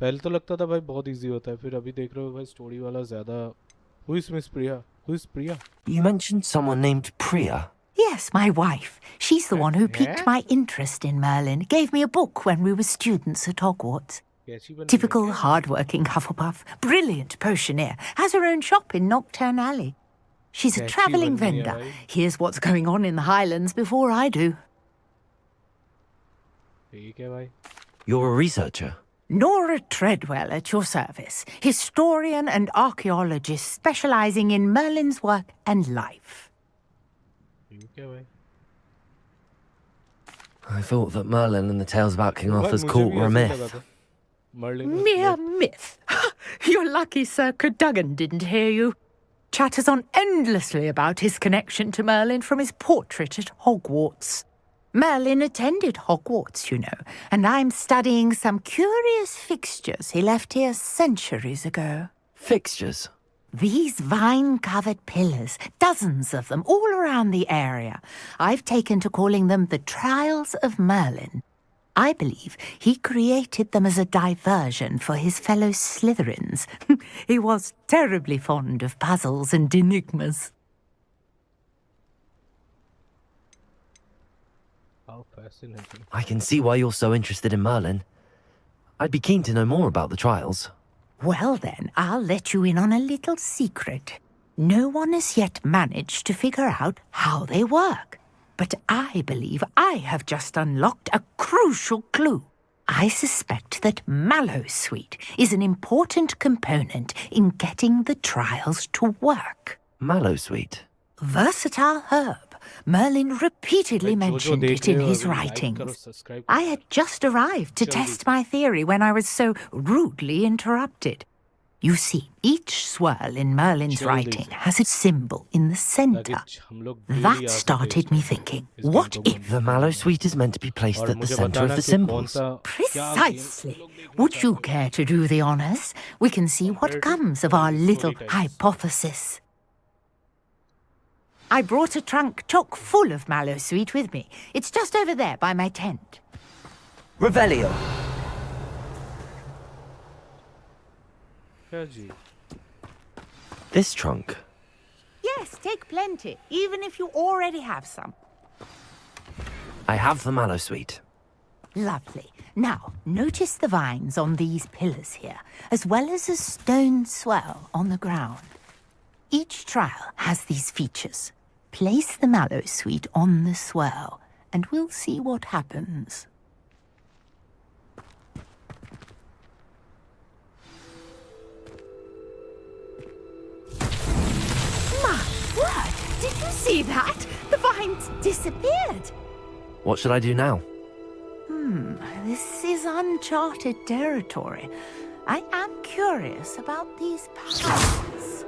पहले तो लगता था भाई बहुत easy होता है फिर अभी देख रहे हो भाई स्टोरी वाला ज़्यादा Who is Miss Priya? Who is Priya? You mentioned someone named Priya. Yes, my wife. She's the one who piqued my interest in Merlin. Gave me a book when we were students at Hogwarts. Typical hard-working Hufflepuff. Brilliant potioneer. Has her own shop in Nocturne Alley. She's a travelling vendor. Hears what's going on in the Highlands before I do. You're a researcher? Nora Treadwell at your service. Historian and archaeologist specialising in Merlin's work and life. I thought that Merlin and the tales about King Arthur's court were a myth. Mere myth. You're lucky Sir Cadogan didn't hear you. Chatters on endlessly about his connection to Merlin from his portrait at Hogwarts. Merlin attended Hogwarts, you know, and I'm studying some curious fixtures he left here centuries ago. Fixtures? These vine-covered pillars, dozens of them, all around the area. I've taken to calling them the Trials of Merlin. I believe he created them as a diversion for his fellow Slytherins. He was terribly fond of puzzles and enigmas. How fascinating. I can see why you're so interested in Merlin. I'd be keen to know more about the trials. Well then, I'll let you in on a little secret. No one has yet managed to figure out how they work. But I believe I have just unlocked a crucial clue. I suspect that Mallowsweet is an important component in getting the trials to work. Mallowsweet? Versatile herb. Merlin repeatedly mentioned it in his writings. I had just arrived to test my theory when I was so rudely interrupted. You see, each swirl in Merlin's writing has a symbol in the center. That started me thinking, what if... The Mallowsweet is meant to be placed at the center of the symbols. Precisely. Would you care to do the honors? We can see what comes of our little hypothesis. I brought a trunk chock full of Mallowsweet with me. It's just over there by my tent. Revelio. This trunk? Yes, take plenty, even if you already have some. I have the Mallowsweet. Lovely. Now, notice the vines on these pillars here, as well as a stone swell on the ground. Each trial has these features. Place the Mallowsweet on the swell, and we'll see what happens. My word! Did you see that? The vines disappeared. What should I do now? This is uncharted territory. I am curious about these paths.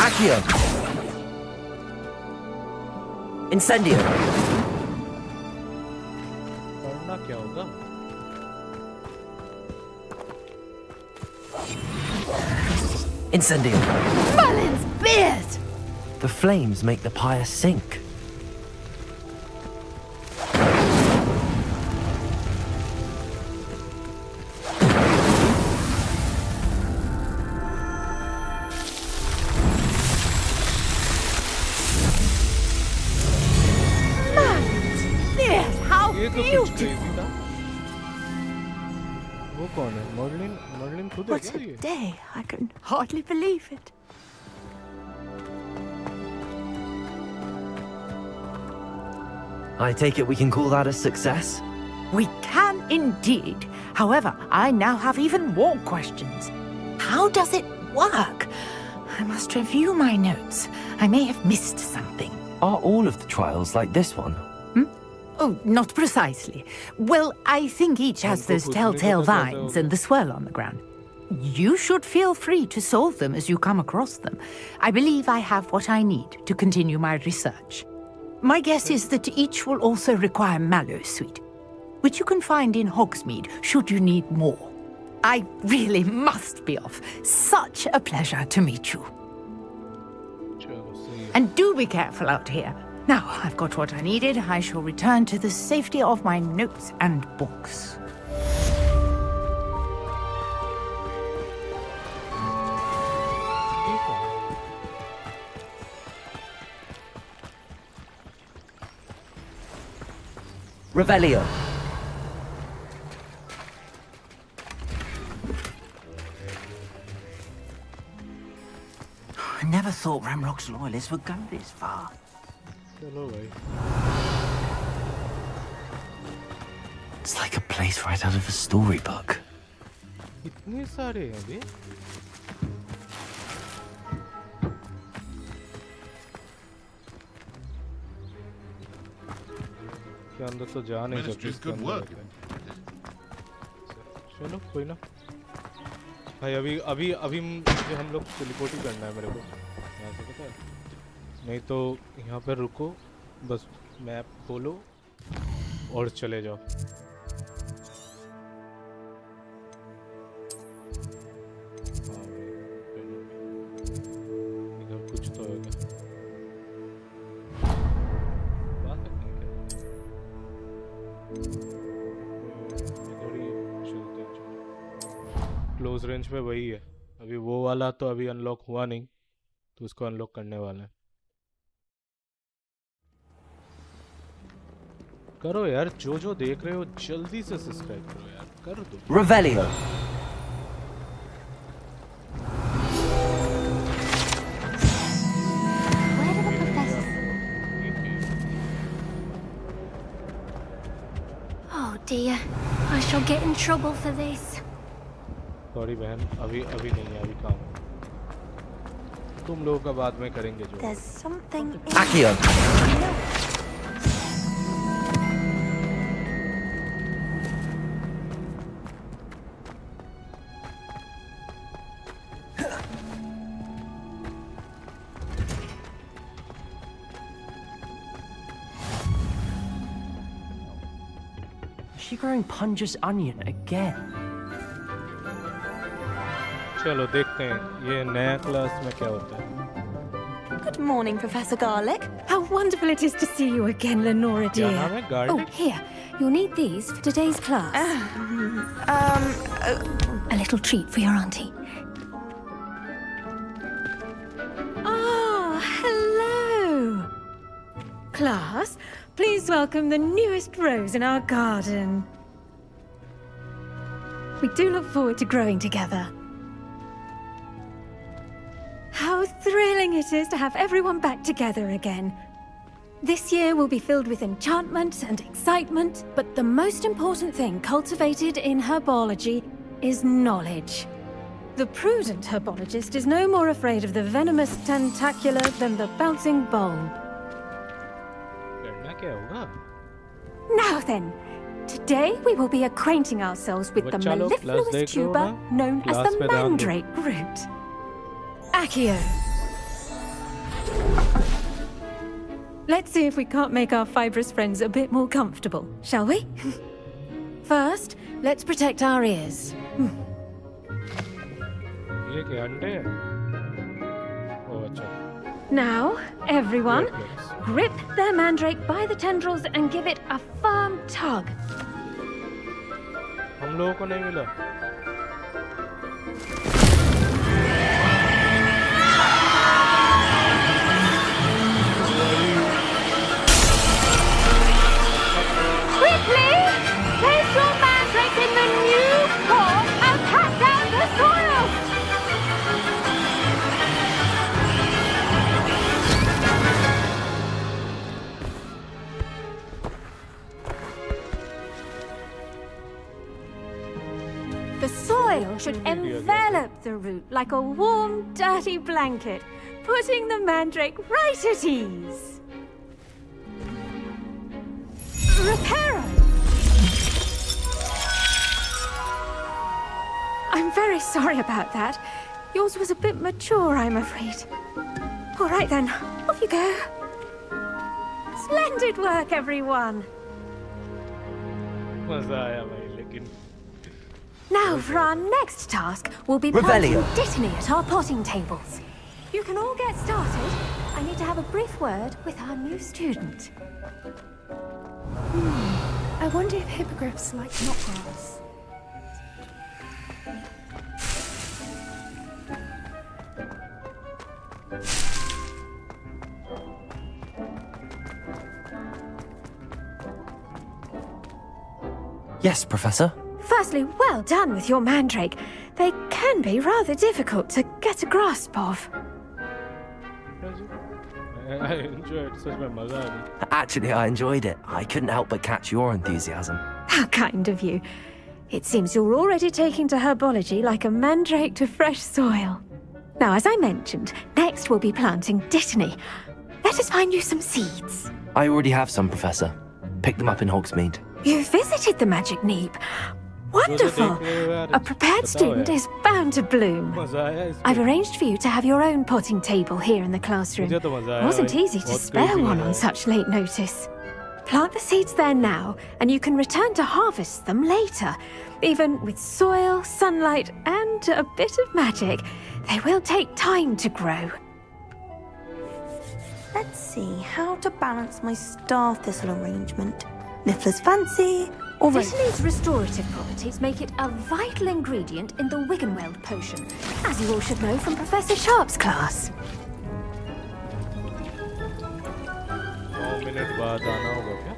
Accio! Incendio! करना क्या होगा? Incendio! Merlin's beard! The flames make the pyre sink. beautiful. वो कौन है? Merlin खुद है What क्या a ये? day! I can hardly believe it. I take it we can call that a success? We can indeed. However, I now have even more questions. How does it work? I must review my notes. I may have missed something. Are all of the trials like this one? Oh, not precisely. Well, I think each has those telltale vines and the swirl on the ground. You should feel free to solve them as you come across them. I believe I have what I need to continue my research. My guess is that each will also require mallow sweet, which you can find in Hogsmeade should you need more. I really must be off. Such a pleasure to meet you. And do be careful out here. Now I've got what I needed, I shall return to the safety of my notes and books. Revelio. I never thought Ramrock's loyalists would go this far. चलो भाई. It's like a place right out of a storybook. इतने सारे हैं बे. के अंदर तो जा नहीं सकते. चलो कोई ना. भाई अभी मुझे हम लोग टेलीपोर्ट ही करना है मेरे को. यहाँ से पता है. नहीं तो यहाँ पर रुको, बस मैप खोलो और चले जाओ. इधर कुछ तो होगा. बात करते हैं क्या? इधर ही चलते हैं. क्लोज रेंज पे वही है. अभी वो वाला तो अभी अनलॉक हुआ नहीं, तो उसको अनलॉक करने वाला है. करो यार, जो देख रहे हो जल्दी से सब्सक्राइब करो यार, कर दो. Revelio. Oh dear, I shall get in trouble for this. Sorry बहन, अभी नहीं है, अभी काम है. तुम लोगों का बाद में करेंगे जो. There's something. Accio. Is she growing Punja's onion again? चलो देखते हैं ये नया क्लास में क्या होता है. Good morning, Professor Garlic. How wonderful it is to see you again, Lenora क्या dear. नाम है? Garlic? Oh, here. You'll need these for today's class. A little treat for your auntie. Oh, hello. Class, please welcome the newest rose in our garden. We do look forward to growing together. How thrilling it is to have everyone back together again. This year will be filled with enchantment and excitement, but the most important thing cultivated in herbology is knowledge. The prudent herbologist is no more afraid of the venomous tentacular than the bouncing bulb. करना क्या होगा? Now then, today we will be acquainting ourselves with the बच्चा लोग class mellifluous देख रहे हो tuber ना? known as class the पे ध्यान दो. mandrake root. Accio. Let's see if we can't make our fibrous friends a bit more comfortable, shall we? First, let's protect our ears. ये क्या अंडे हैं? ओह अच्छा. Now, everyone, grip their mandrake by the tendrils and give it a firm tug. हम लोगों को नहीं मिला. Quickly! soil should envelop the root like a warm, dirty blanket, putting the mandrake right at ease. Reparo! I'm very sorry about that. Yours was a bit mature, I'm afraid. All right then, off you go. Splendid work, everyone. मजा आया भाई लेकिन Now for our next task, we'll be Revelio. planting Dittany at our potting tables. You can all get started. I need to have a brief word with our new student. I wonder if hippogriffs like knotgrass. Yes, Professor. Firstly, well done with your mandrake. They can be rather difficult to get a grasp of. I enjoyed it. सच में मजा आ गया. Actually, I enjoyed it. I couldn't help but catch your enthusiasm. How kind of you. It seems you're already taking to herbology like a mandrake to fresh soil. Now, as I mentioned, next we'll be planting Dittany. Let us find you some seeds. I already have some, Professor. Picked them up in Hogsmeade. You visited the Magic Neep. Wonderful. A prepared student is bound to bloom. I've arranged for you to have your own potting table here in the classroom. It wasn't easy to spare one on such late notice. Plant the seeds there now, and you can return to harvest them later. Even with soil, sunlight, and a bit of magic, they will take time to grow. Let's see how to balance my star thistle arrangement. Niffler's fancy, or Dittany's restorative properties make it a vital ingredient in the Wiggenweld potion, as you all should know from Professor Sharp's class. 9 minute बाद आना होगा क्या?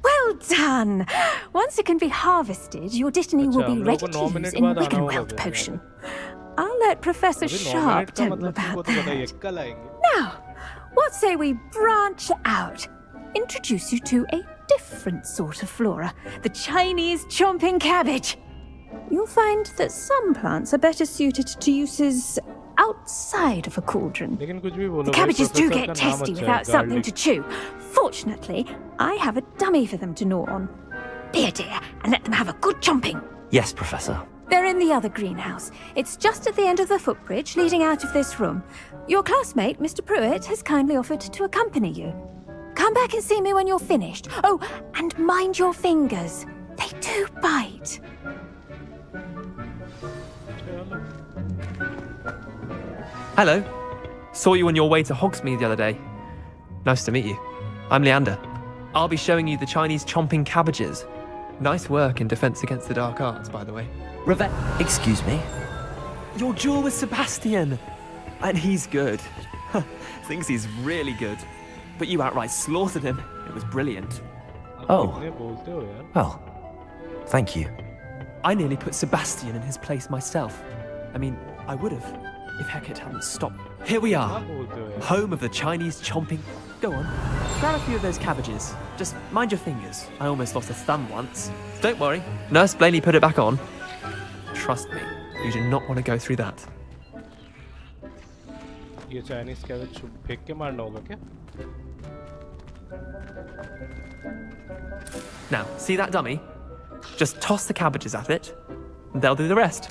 Well done! Once it can be harvested, your Dittany will be ready to use in Wiggenweld potion. I'll let Professor Sharp tell you about that. Now, what say we branch out? Introduce you to a different sort of flora, the Chinese chomping cabbage. You'll find that some plants are better suited to uses outside of a cauldron. The cabbages do get testy without something to chew. Fortunately, I have a dummy for them to gnaw on. Be a dear and let them have a good chomping. Yes, Professor. They're in the other greenhouse. It's just at the end of the footbridge leading out of this room. Your classmate, Mr. Pruitt, has kindly offered to accompany you. Come back and see me when you're finished. Oh, and mind your fingers. They do bite. Hello. Saw you on your way to Hogsmeade the other day. Nice to meet you. I'm Leander. I'll be showing you the Chinese chomping cabbages. Nice work in Defense Against the Dark Arts, by the way. Excuse me? Your duel with Sebastian! And he's good. Thinks he's really good. But you outright slaughtered him. It was brilliant. Oh. Well, thank you. I nearly put Sebastian in his place myself. I mean, I would have, if Hecate hadn't stopped. Here we are, home of the Chinese chomping. Go on, grab a few of those cabbages. Just mind your fingers. I almost lost a thumb once. Don't worry, Nurse Blaney put it back on. Trust me, you do not want to go through that. ये Chinese cabbage फेंक के मारना होगा क्या? Now, see that dummy? Just toss the cabbages at it, and they'll do the rest.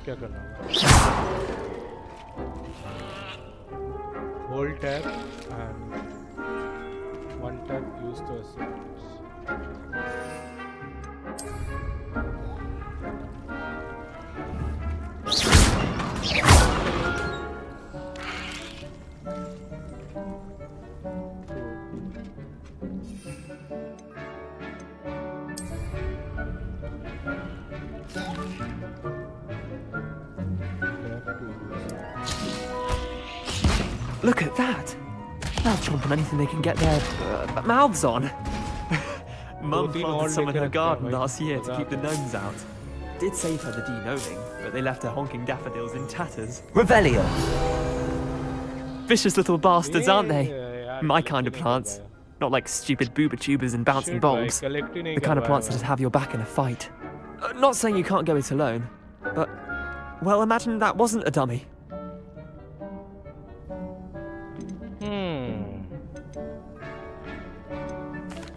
क्या करना होगा? Hold tab and one tab used to assist. Look at that! They'll chomp on anything they can get their mouths on. Mum planted some in her garden last year to keep the gnomes out. did save her the de-gnoming, but they left her honking daffodils in tatters. Revelio. Vicious little bastards, aren't they? My kind of plants. Not like stupid booba tubers and bouncing bulbs. The kind of plants that just have your back in a fight. Not saying you can't go it alone, but, well, imagine that wasn't a dummy.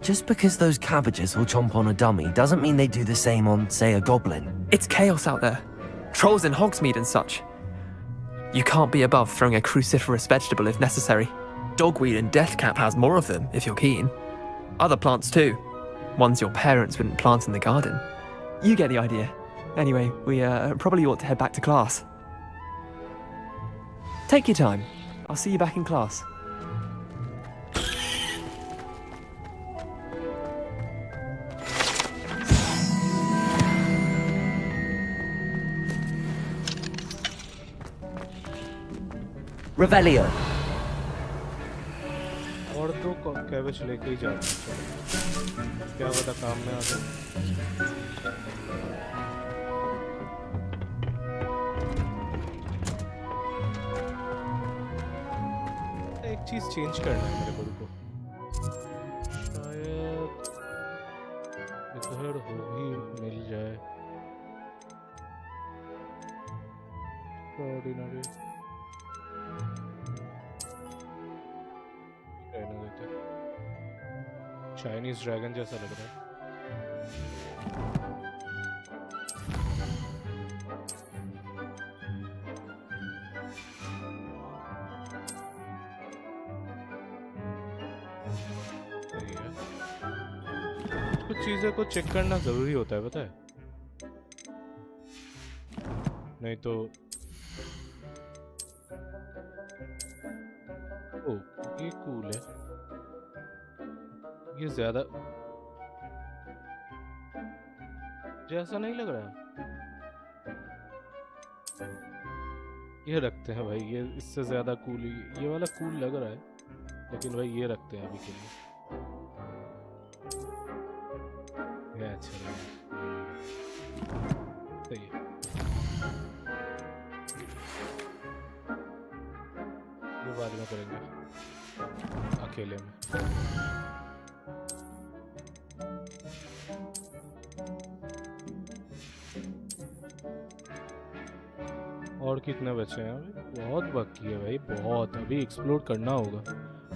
Just because those cabbages will chomp on a dummy doesn't mean they do the same on, say, a goblin. It's chaos out there. Trolls in Hogsmeade and such. You can't be above throwing a cruciferous vegetable if necessary. Dogweed and deathcap has more of them, if you're keen. Other plants too. Ones your parents wouldn't plant in the garden. You get the idea. Anyway, we probably ought to head back to class. Take your time. I'll see you back in class. Revelio. और दो cabbage लेके ही जाते हैं। क्या पता काम में आ जाए। एक चीज चेंज करना है मेरे को, रुको। शायद इधर हो भी मिल जाए। ऑर्डिनरी चाइनीज ड्रैगन जैसा लग रहा है। कुछ चीजें को चेक करना जरूरी होता है, पता है? नहीं तो ओ, ये कूल है। ये ज्यादा जैसा नहीं लग रहा। ये रखते हैं भाई, ये इससे ज्यादा कूल, ये वाला कूल लग रहा है, लेकिन भाई ये रखते हैं अभी के लिए। ये अच्छा लग रहा है, सही है। ये बाद में करेंगे अकेले में। और कितने बचे हैं अभी? बहुत बाकी है भाई, बहुत। अभी एक्सप्लोर करना होगा।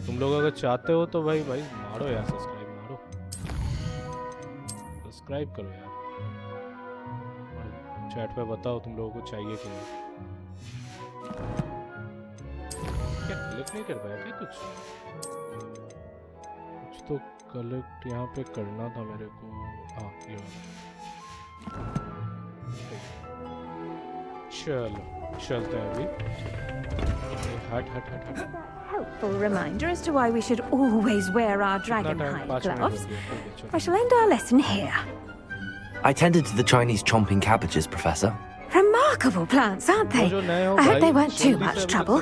तुम लोग अगर चाहते हो तो भाई मारो यार, सब्सक्राइब मारो, सब्सक्राइब करो यार। और चैट पे बताओ तुम लोगों को चाहिए कि नहीं। क्या कलेक्ट नहीं कर पाया क्या? कुछ तो कलेक्ट यहाँ पे करना था मेरे को। हाँ, ये वाला। चलो चलते हैं अभी। हट। Helpful reminder as to why we should always wear our dragonhide gloves. I shall end our lesson here. I tended to the Chinese chomping cabbages, Professor. Remarkable plants, aren't they? I hope they weren't too much trouble.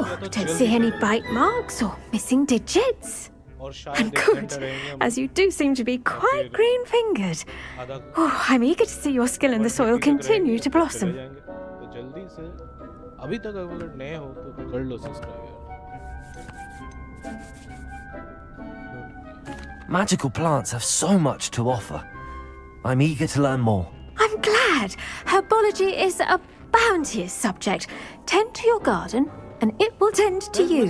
Oh, don't see any bite marks or missing digits. And good, as you do seem to be quite green-fingered. Oh, I'm eager to see your skill in the soil continue to blossom. जल्दी से, अभी तक अगर नए हो तो कर लो subscribe यार। Magical plants have so much to offer. I'm eager to learn more. I'm glad. Herbology is a bounteous subject. Tend to your garden and it will tend to you.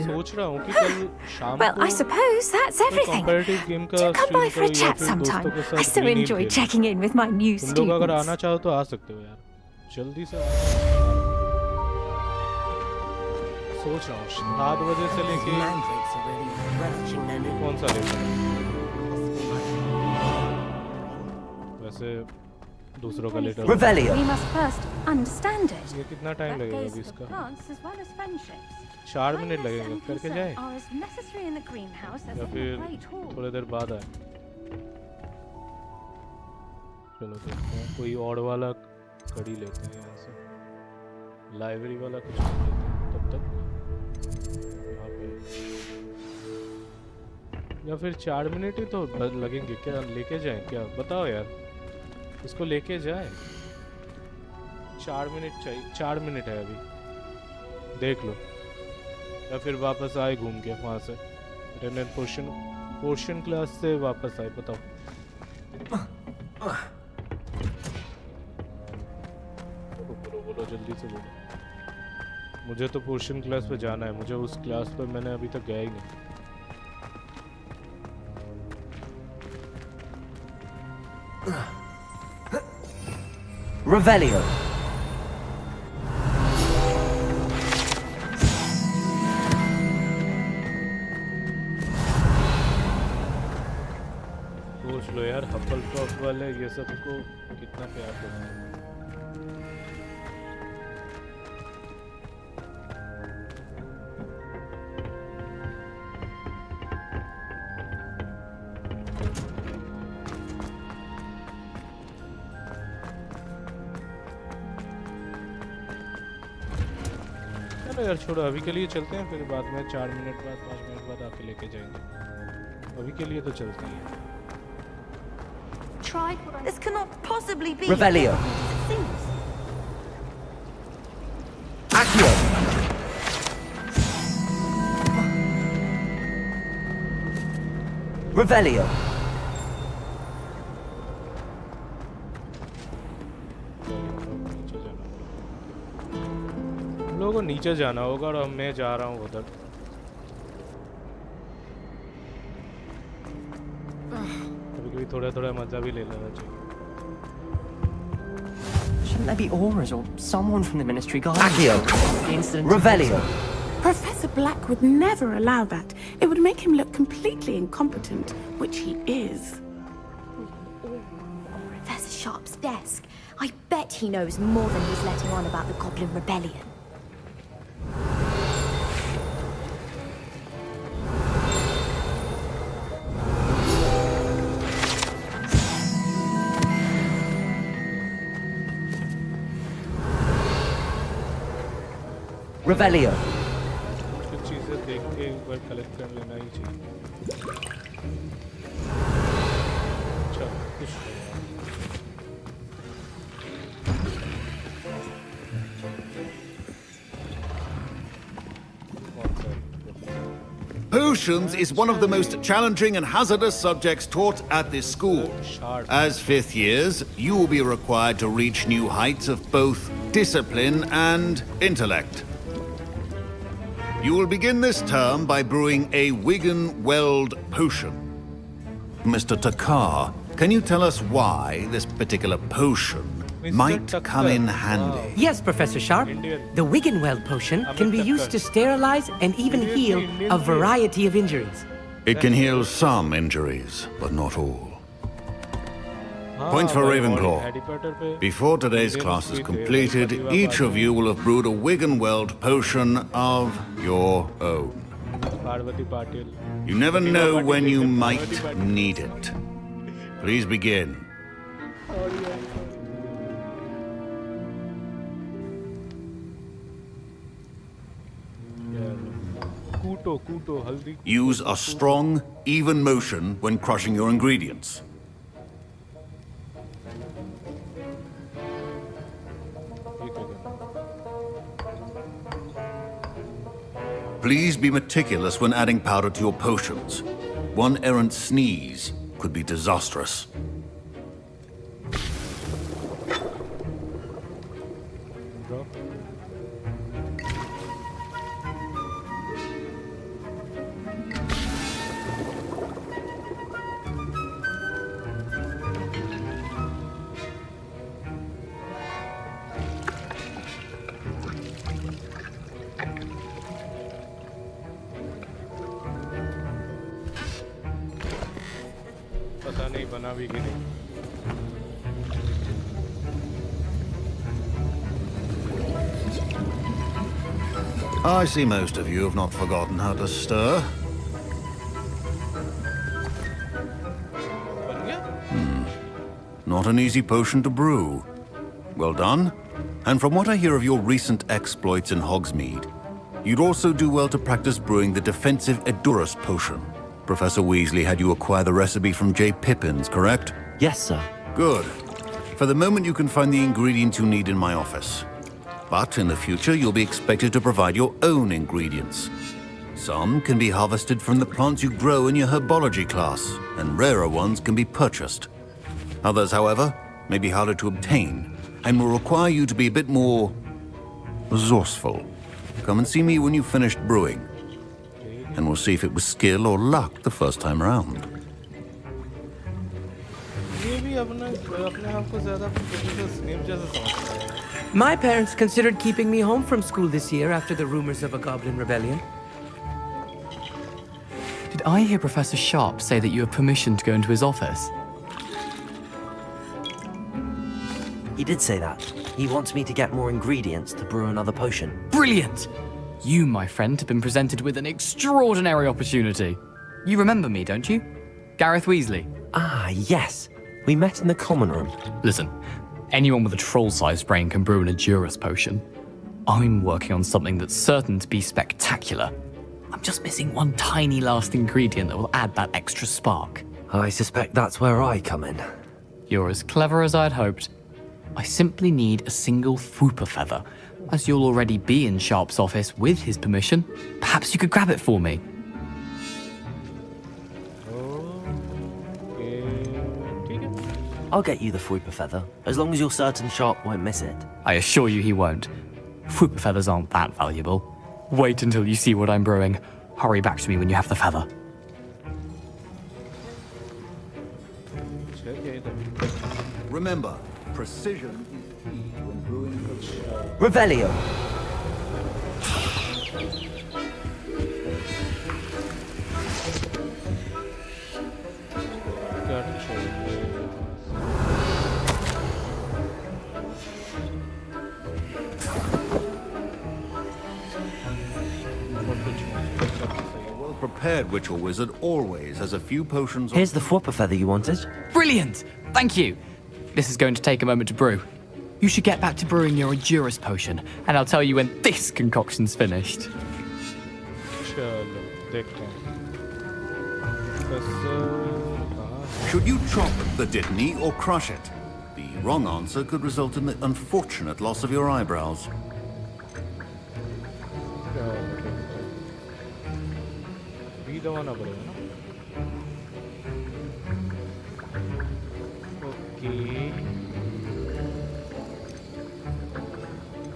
Well, I suppose that's everything. Do come by for a chat sometime. I so enjoy checking in with my new students. तुम लोग अगर आना चाहो तो आ सकते हो यार, जल्दी से। सोच रहा हूँ 7 बजे से लेके कौन सा लेकर, वैसे दूसरों का letter. We must first understand it. ये कितना टाइम लगेगा अभी इसका? 4 मिनट लगेंगे, करके जाए या फिर थोड़ी देर बाद आए? चलो देखते हैं, कोई और वाला कड़ी लेते हैं यहाँ से, लाइब्रेरी वाला कुछ लेते हैं तब तक यहाँ पे। या फिर 4 मिनट ही तो लगेंगे क्या? लेके जाएं क्या? बताओ यार, इसको लेके जाएं 4 मिनट चाहिए, 4 मिनट है अभी, देख लो, या फिर वापस आए घूम के वहाँ से, इंटरनेट पोर्शन क्लास से वापस आए, बताओ। बोलो जल्दी से बोलो, मुझे तो पोर्शन क्लास पे जाना है, मुझे उस क्लास पर मैंने अभी तक गया ही नहीं। Revelio. सोच लो यार, हफलपफ वाले ये सबको कितना प्यार करते हैं। यार छोड़ो, अभी के लिए चलते हैं, फिर बाद में 4 मिनट बाद 5 मिनट बाद आके लेके जाएंगे। अभी के लिए तो चलते हैं। This cannot possibly be. Revelio. Accio. Revelio. लोगों को नीचे जाना होगा और मैं जा रहा हूँ उधर। कभी-कभी थोड़ा-थोड़ा मजा भी ले लेना चाहिए। Shouldn't there be auras or someone from the Ministry Guard? Accio. Revelio. Professor Black would never allow that. It would make him look completely incompetent, which he is. Professor Sharp's desk. I bet he knows more than he's letting on about the Goblin Rebellion. Revelio. कुछ चीजें देख के एक बार collect कर लेना ही चाहिए। अच्छा, कुछ Potions is one of the most challenging and hazardous subjects taught at this school. As 5th years, you will be required to reach new heights of both discipline and intellect. You will begin this term by brewing a Wigan-Weld potion. Mr. Takar, can you tell us why this particular potion might come in handy? Yes, Professor Sharp. The Wigan-Weld potion can be used to sterilize and even heal a variety of injuries. It can heal some injuries, but not all. Points for Ravenclaw. Before today's class is completed, each of you will have brewed a Wigan-Weld potion of your own. You never know when you might need it. Please begin. Use a strong, even motion when crushing your ingredients. Please be meticulous when adding powder to your potions. One errant sneeze could be disastrous. पता नहीं बना भी कि नहीं। I see most of you have not forgotten how to stir. Not an easy potion to brew. Well done. And from what I hear of your recent exploits in Hogsmeade, you'd also do well to practice brewing the defensive Edurus potion. Professor Weasley had you acquire the recipe from J. Pippins, correct? Yes, sir. Good. For the moment, you can find the ingredients you need in my office. But in the future, you'll be expected to provide your own ingredients. Some can be harvested from the plants you grow in your herbology class, and rarer ones can be purchased. Others, however, may be harder to obtain, and will require you to be a bit more resourceful. Come and see me when you've finished brewing, and we'll see if it was skill or luck the first time around. My parents considered keeping me home from school this year after the rumors of a goblin rebellion. Did I hear Professor Sharp say that you have permission to go into his office? He did say that. He wants me to get more ingredients to brew another potion. Brilliant! You, my friend, have been presented with an extraordinary opportunity. You remember me, don't you? Gareth Weasley. Ah, yes. We met in the common room. Listen, anyone with a troll-sized brain can brew an Edurus potion. I'm working on something that's certain to be spectacular. I'm just missing one tiny last ingredient that will add that extra spark. I suspect that's where I come in. You're as clever as I'd hoped. I simply need a single Fwooper feather. As you'll already be in Sharp's office with his permission, perhaps you could grab it for me. I'll get you the Fwooper feather, as long as you're certain Sharp won't miss it. I assure you he won't. Fwooper feathers aren't that valuable. Wait until you see what I'm brewing. Hurry back to me when you have the feather. Remember, precision is key when brewing. Revelio. Prepared witcher wizard always has a few potions. Here's the Fwooper feather you wanted. Brilliant! Thank you! This is going to take a moment to brew. You should get back to brewing your Edurus potion, and I'll tell you when this concoction's finished. Should you chop the Dittany or crush it? The wrong answer could result in the unfortunate loss of your eyebrows. Okay.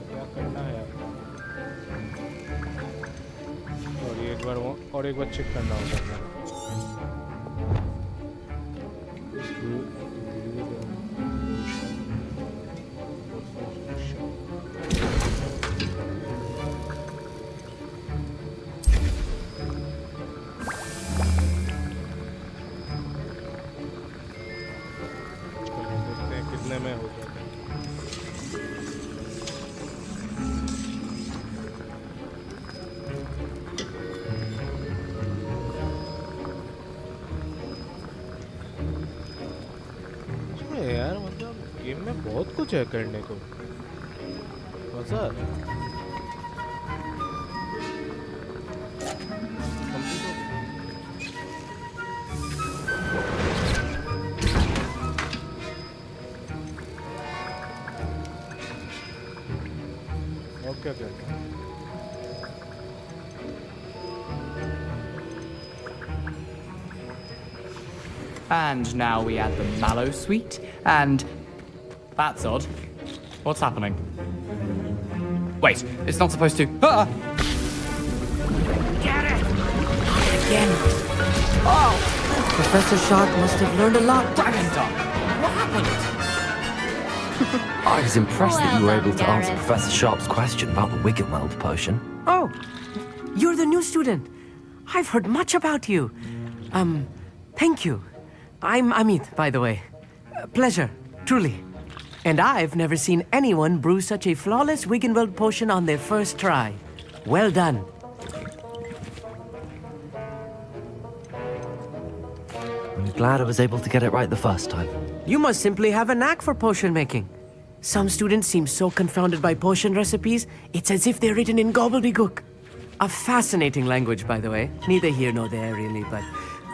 क्या करना है और एक बार check करना होगा में हो जाता है यार मतलब गेम में बहुत कुछ है करने को मजा क्या करना And now we add the mallow sweet, and that's odd. What's happening? Wait, it's not supposed to. Ah! Get it! Again. Oh! Professor Sharp must have learned a lot. Dragon Dog! What happened? I was impressed that you were able to answer Professor Sharp's question about the Wiggenweld potion. Oh, you're the new student. I've heard much about you. Thank you. I'm Amit, by the way. Pleasure, truly. And I've never seen anyone brew such a flawless Wiggenweld potion on their first try. Well done. I'm glad I was able to get it right the first time. You must simply have a knack for potion making. Some students seem so confounded by potion recipes, it's as if they're written in gobbledygook. A fascinating language, by the way. Neither here nor there, really, but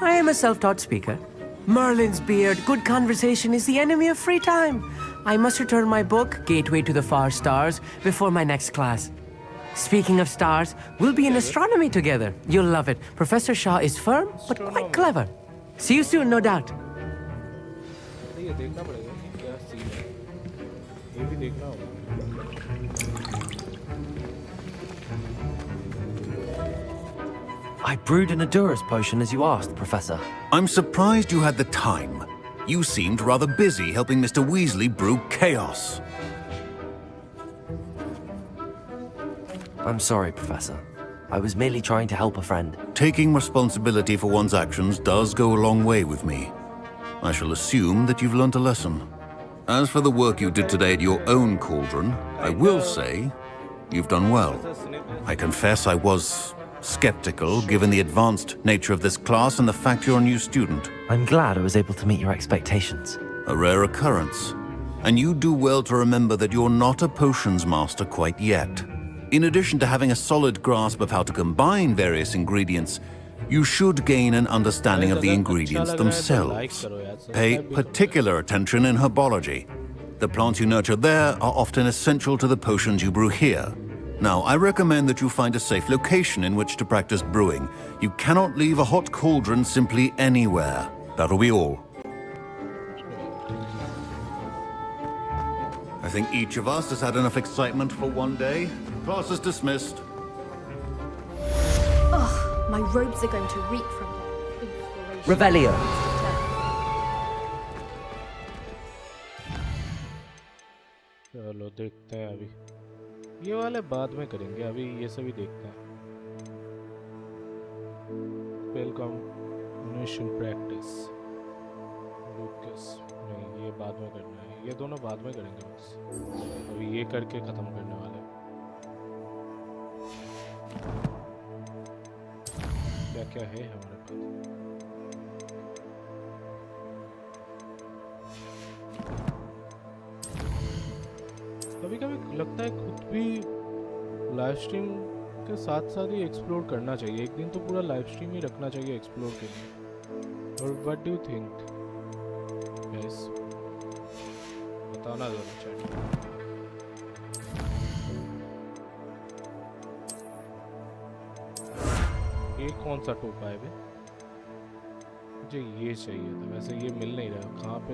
I am a self-taught speaker. Merlin's beard, good conversation is the enemy of free time. I must return my book, Gateway to the Far Stars, before my next class. Speaking of stars, we'll be in astronomy together. You'll love it. Professor Shah is firm, but quite clever. See you soon, no doubt. ये देखना पड़ेगा कि क्या scene है, ये भी देखना होगा। I brewed an Adurus potion as you asked, Professor. I'm surprised you had the time. You seemed rather busy helping Mr. Weasley brew chaos. I'm sorry, Professor. I was merely trying to help a friend. Taking responsibility for one's actions does go a long way with me. I shall assume that you've learnt a lesson. As for the work you did today at your own cauldron, I will say you've done well. I confess I was skeptical given the advanced nature of this class and the fact you're a new student. I'm glad I was able to meet your expectations. A rare occurrence. And you do well to remember that you're not a potions master quite yet. In addition to having a solid grasp of how to combine various ingredients, you should gain an understanding of the ingredients themselves. Pay particular attention in herbology. The plants you nurture there are often essential to the potions you brew here. Now, I recommend that you find a safe location in which to practice brewing. You cannot leave a hot cauldron simply anywhere. That'll be all. I think each of us has had enough excitement for one day. Class is dismissed. Ugh, my robes are going to reek from inspiration. Revelio. चलो देखते हैं अभी ये वाले बाद में करेंगे, अभी ये सभी देखते हैं। स्पेल कॉम्बिनेशन प्रैक्टिस लूकस नहीं, ये बाद में करना है, ये दोनों बाद में करेंगे बस। अभी ये करके ख़त्म करने वाले हैं। क्या क्या है हमारे पास? कभी कभी लगता है खुद भी लाइव स्ट्रीम के साथ साथ ही एक्सप्लोर करना चाहिए। एक दिन तो पूरा लाइव स्ट्रीम ही रखना चाहिए एक्सप्लोर के लिए। और what do you think guys? बताना जरा चैट में। ये कौन सा टोपा है बे? मुझे ये चाहिए था, वैसे ये मिल नहीं रहा। कहाँ पे?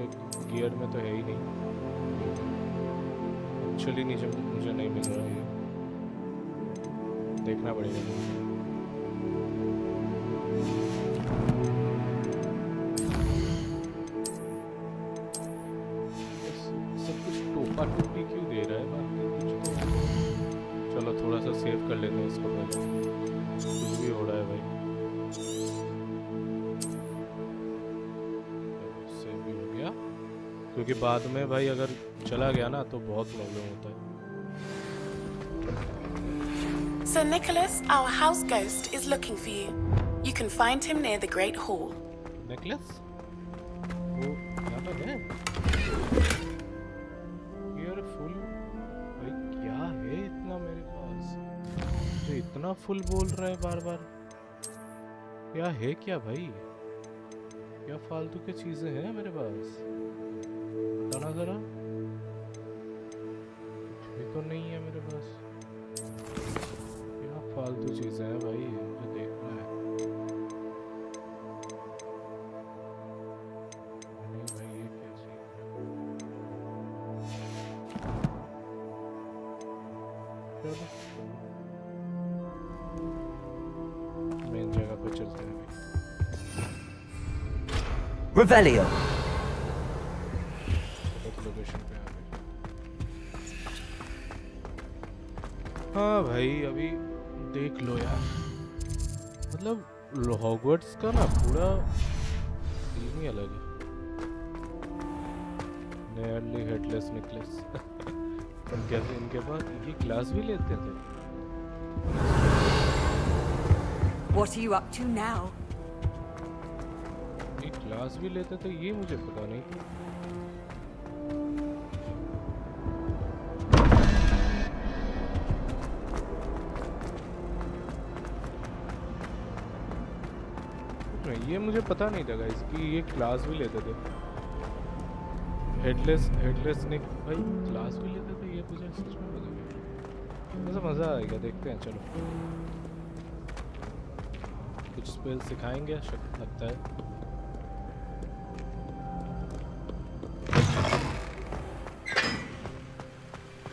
गियर में तो है ही नहीं। एक्चुअली नीचे मुझे नहीं मिल रहा है, देखना पड़ेगा। सब कुछ टोपा टोपी क्यों दे रहा है? बाकी कुछ तो चलो थोड़ा सा सेव कर लेते हैं इसको पहले। कुछ भी हो रहा है भाई। सेव भी हो गया, क्योंकि बाद में भाई अगर चला गया ना तो बहुत प्रॉब्लम होता है। Sir Nicholas, our house ghost, is looking for you. You can find him near the Great Hall. Nicholas? वो यहाँ पर है? You're full. भाई क्या है इतना मेरे पास? जो इतना फुल बोल रहा है बार बार। क्या है क्या भाई? क्या फालतू की चीजें हैं मेरे पास? बताना जरा। कुछ भी तो नहीं है मेरे पास। क्या फालतू चीजें हैं भाई, मुझे देखना है। नहीं भाई ये क्या चीज है? चलो मेन जगह पे चलते हैं भाई। Revelio. हाँ भाई अभी देख लो यार, मतलब हॉगवर्ट्स का ना पूरा सीन ही अलग है। नियरली हेडलेस निकलेस कैसे इनके पास ये क्लास भी लेते थे? What are you up to now? ये क्लास भी लेते थे, ये मुझे पता नहीं था। ये मुझे पता नहीं था गाइस कि ये क्लास भी लेते थे। हेडलेस स्नेक भाई क्लास भी लेते थे ये मुझे सच में वैसा मजा आएगा देखते हैं चलो कुछ स्पेल सिखाएंगे लगता है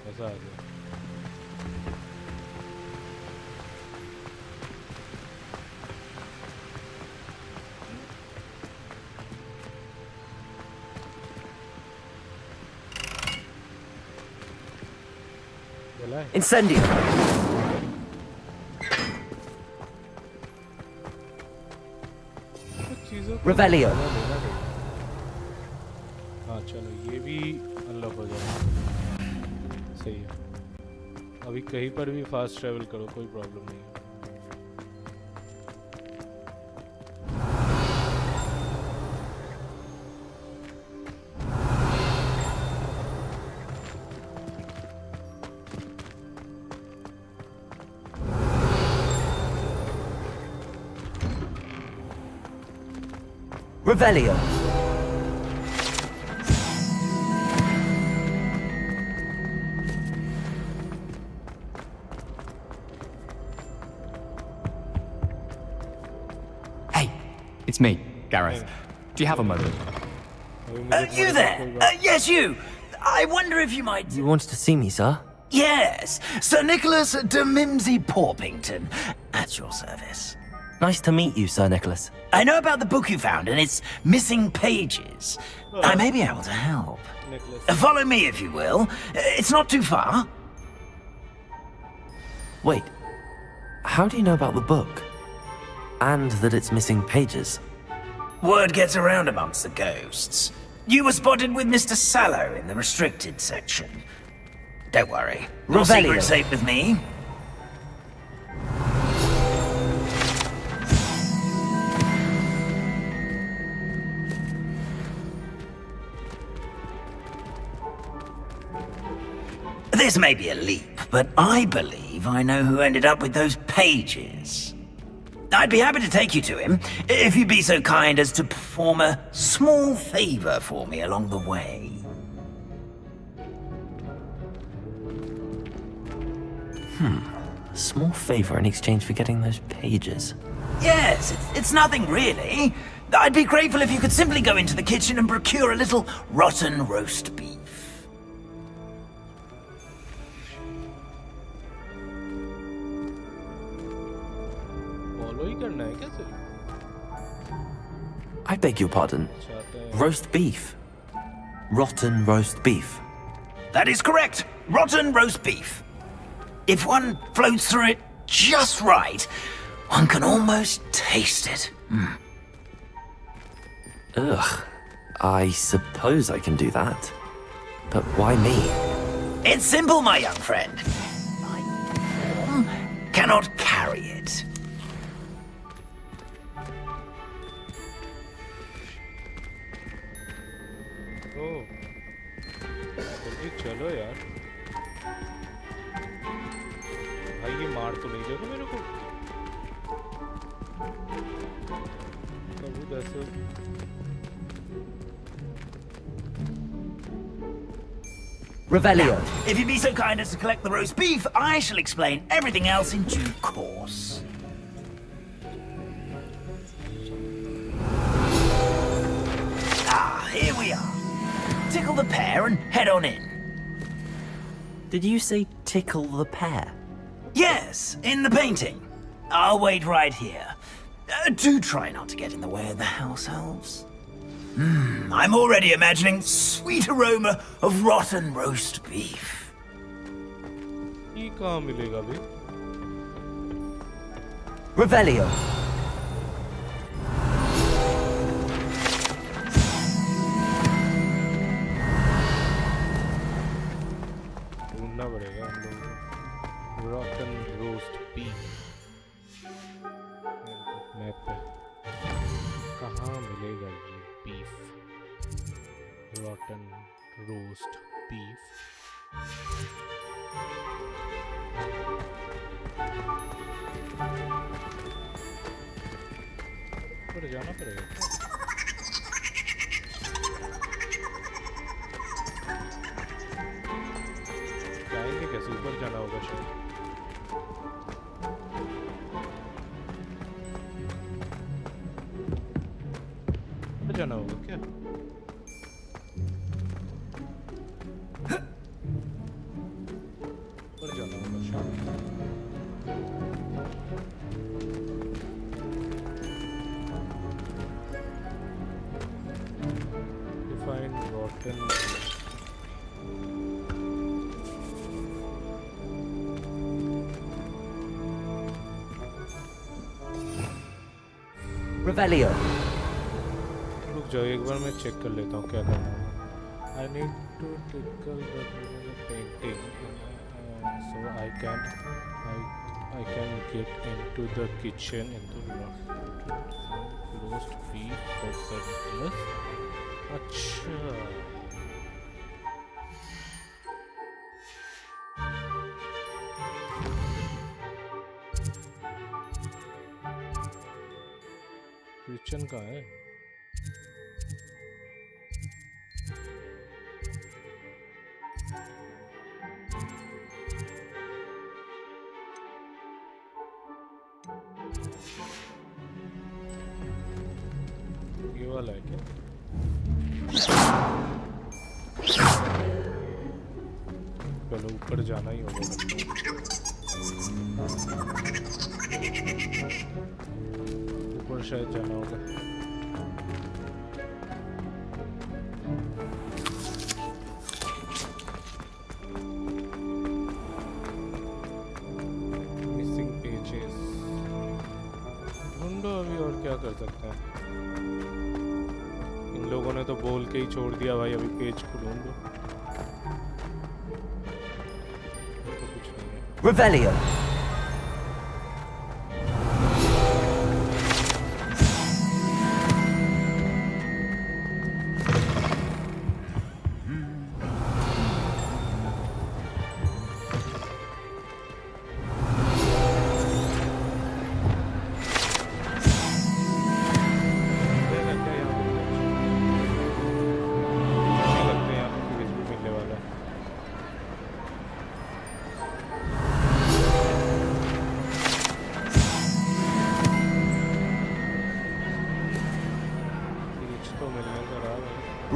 मजा आ गया Incendio. Revelio. हाँ चलो ये भी अनलॉक हो जाएगा सही है अभी कहीं पर भी फास्ट ट्रैवल करो कोई प्रॉब्लम नहीं है Revelio. Hey, it's me, Gareth. Do you have a moment? You there? Yes, you. I wonder if you might... You wanted to see me, sir? Yes, Sir Nicholas de Mimsy Porpington, at your service. Nice to meet you, Sir Nicholas. I know about the book you found and its missing pages. I may be able to help. Follow me, if you will. It's not too far. Wait, how do you know about the book? And that it's missing pages? Word gets around amongst the ghosts. You were spotted with Mr. Sallow in the restricted section. Don't worry, your secret's safe with me. This may be a leap, but I believe I know who ended up with those pages. I'd be happy to take you to him, if you'd be so kind as to perform a small favor for me along the way. A small favor in exchange for getting those pages. Yes, it's nothing really. I'd be grateful if you could simply go into the kitchen and procure a little rotten roast beef. I beg your pardon. Roast beef. Rotten roast beef. That is correct. Rotten roast beef. If one floats through it just right, one can almost taste it. Ugh. I suppose I can do that. But why me? It's simple, my young friend. My form cannot carry it. Oh. चलो यार भाई ये मार तो नहीं देगा मेरे को कबूत ऐसे Revelio. If you'd be so kind as to collect the roast beef, I shall explain everything else in due course. Ah, here we are. Tickle the pear and head on in. Did you say tickle the pear? Yes, in the painting. I'll wait right here. Do try not to get in the way of the house elves. I'm already imagining sweet aroma of rotten roast beef. ये कहाँ मिलेगा बे? Revelio. ढूंढना पड़ेगा हम लोगों को rotten roast beef map पे कहाँ मिलेगा ये beef rotten roast beef पर जाना पड़ेगा कैसे ऊपर जाना होगा शायद। ऊपर जाना होगा क्या? ऊपर जाना होगा शायद। Define rotten. Revelio. रुक जाओ एक बार मैं चेक कर लेता हूँ क्या करना है। I need to tickle the painting so I can get into the kitchen in the roast beef for 7+. अच्छा किचन कहाँ है? ये वाला है क्या? चलो ऊपर जाना ही होगा। ऊपर शायद जाना होगा। मिसिंग पेजेस ढूंढो अभी, और क्या कर सकते हैं? इन लोगों ने तो बोल के ही छोड़ दिया भाई, अभी पेज को ढूंढो। तो कुछ नहीं है। Revelio.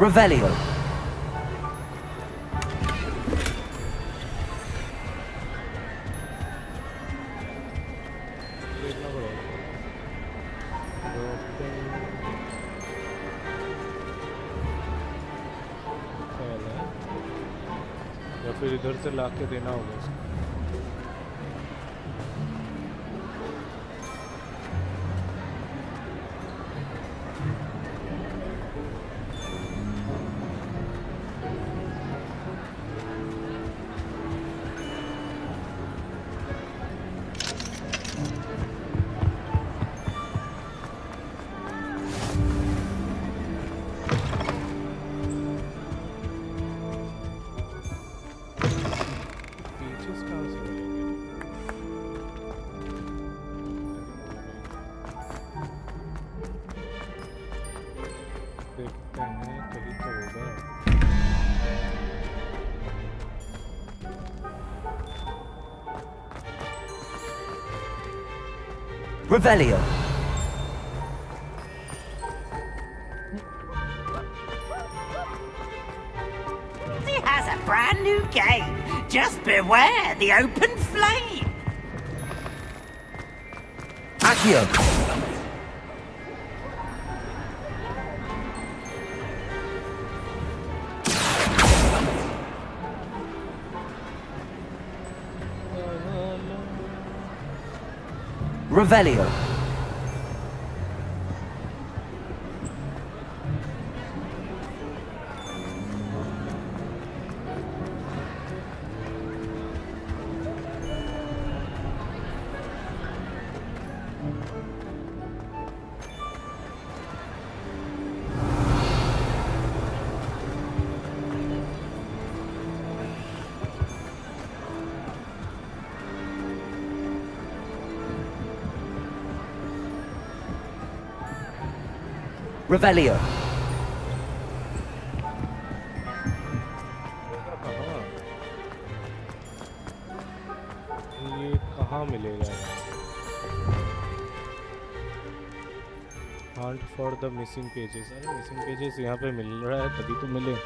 Revelio. या फिर इधर से लाके देना होगा इसको। Revelio. He has a brand new game. Just beware the open flame. Accio. Revelio. Revelio. कहाँ मिलेगा? Hunt for the missing pages. अरे missing pages यहाँ पे मिल रहा है तभी तो मिले.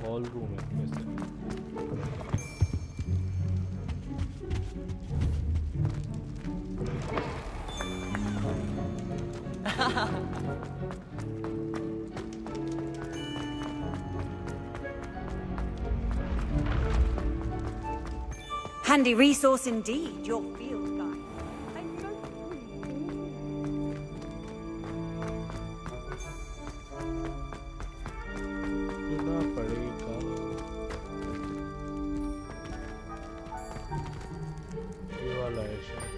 हॉल रूम है वैसे. Handy resource indeed, your field guide. ढूंढना पड़ेगा. ये वाला है शायद.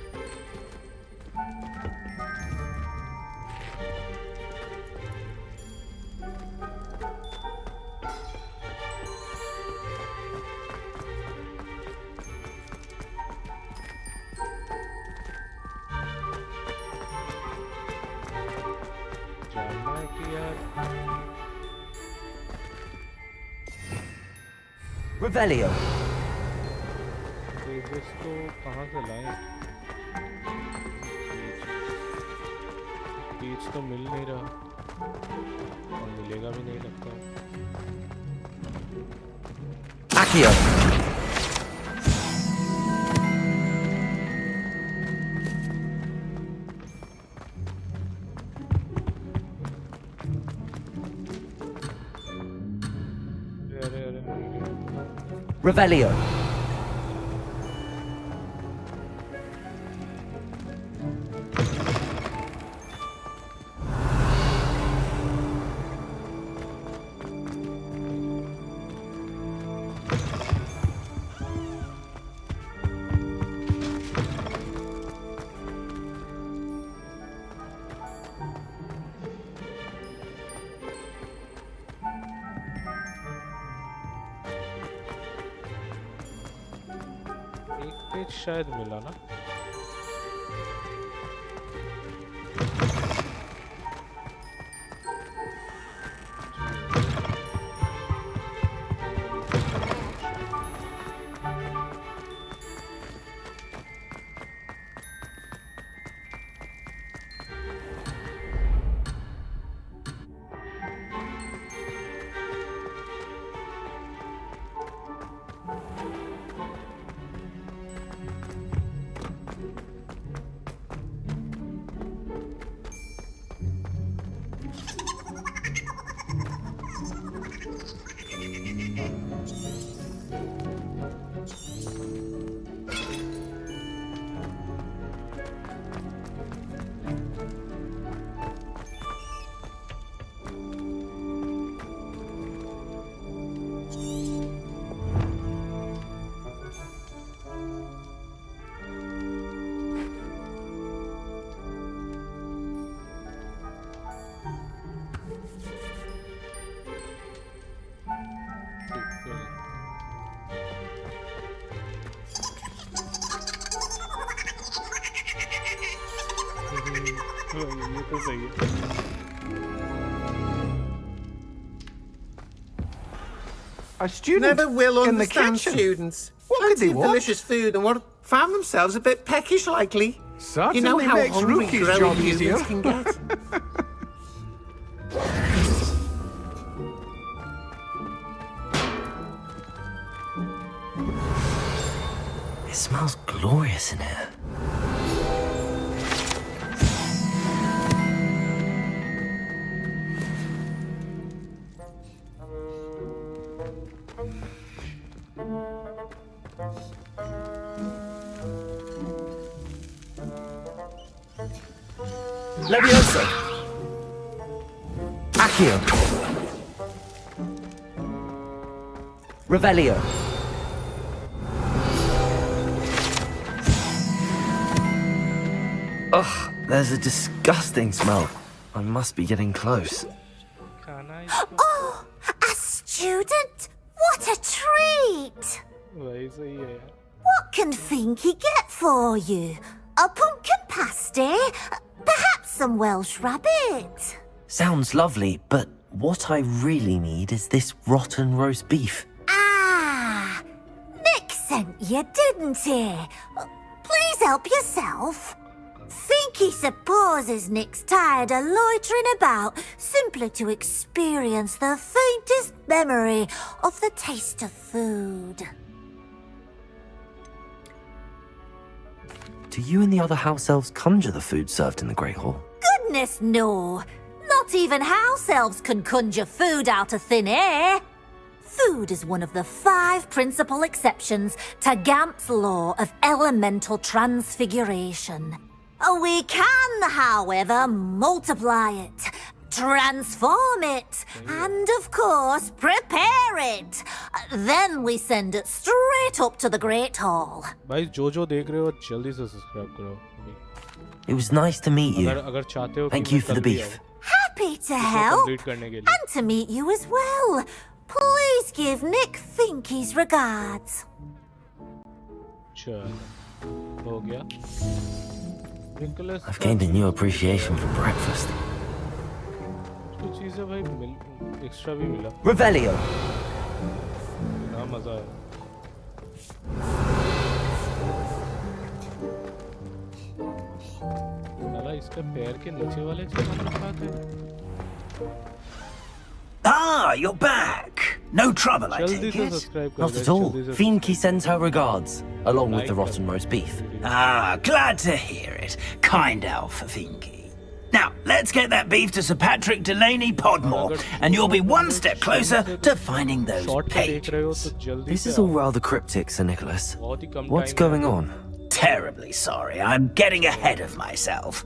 जानना है कि यार Revelio. पेजेस तो कहाँ से लाएं? पेज तो मिल नहीं रहा और मिलेगा भी नहीं लगता. Accio. अरे अरे Revelio. एक पेज शायद मिला ना. ये तो सही है. A student Never will in the understand kitchen. students. What Plenty could they of want? delicious food and what found themselves a bit peckish likely. Certainly you know how makes hungry Rookie's growing job humans easier. can get. It smells glorious in here. Leviosa. Accio. Revelio. Ugh, there's a disgusting smell. I must be getting close. खाना Oh, student? What a treat! What can Finky get for you? A pumpkin pasty? Perhaps some Welsh rabbit? Sounds lovely, but what I really need is this rotten roast beef. Ah! Nick sent you, didn't he? Please help yourself. Finky supposes Nick's tired of loitering about simply to experience the faintest memory of the taste of food. Do you and the other house elves conjure the food served in the Great Hall? Goodness, no. Not even house elves can conjure food out of thin air. Food is one of the 5 principal exceptions to Gamp's law of elemental transfiguration. We can, however, multiply it, transform it, and of course, prepare it. Then we send it straight up to the Great Hall. भाई जो देख रहे हो जल्दी से subscribe करो. It was nice to meet you. अगर चाहते हो Thank you for the beef. Happy to help, and to meet you as well. Please give Nick Finky's regards. चल, हो गया. I've gained a new appreciation for breakfast. कुछ चीजें भाई extra भी मिला. Revelio. ना मजा आया. साला इसके पैर के नीचे वाले जगह खाते हैं. Ah, you're back. No trouble, I take it. Not at all. Finky sends her regards, along with the rotten roast beef. Ah, glad to hear it. Kind elf, Finky. Now, let's get that beef to Sir Patrick Delaney Podmore, and you'll be one step closer to finding those pages. This is all rather cryptic, Sir Nicholas. What's going on? Terribly sorry, I'm getting ahead of myself.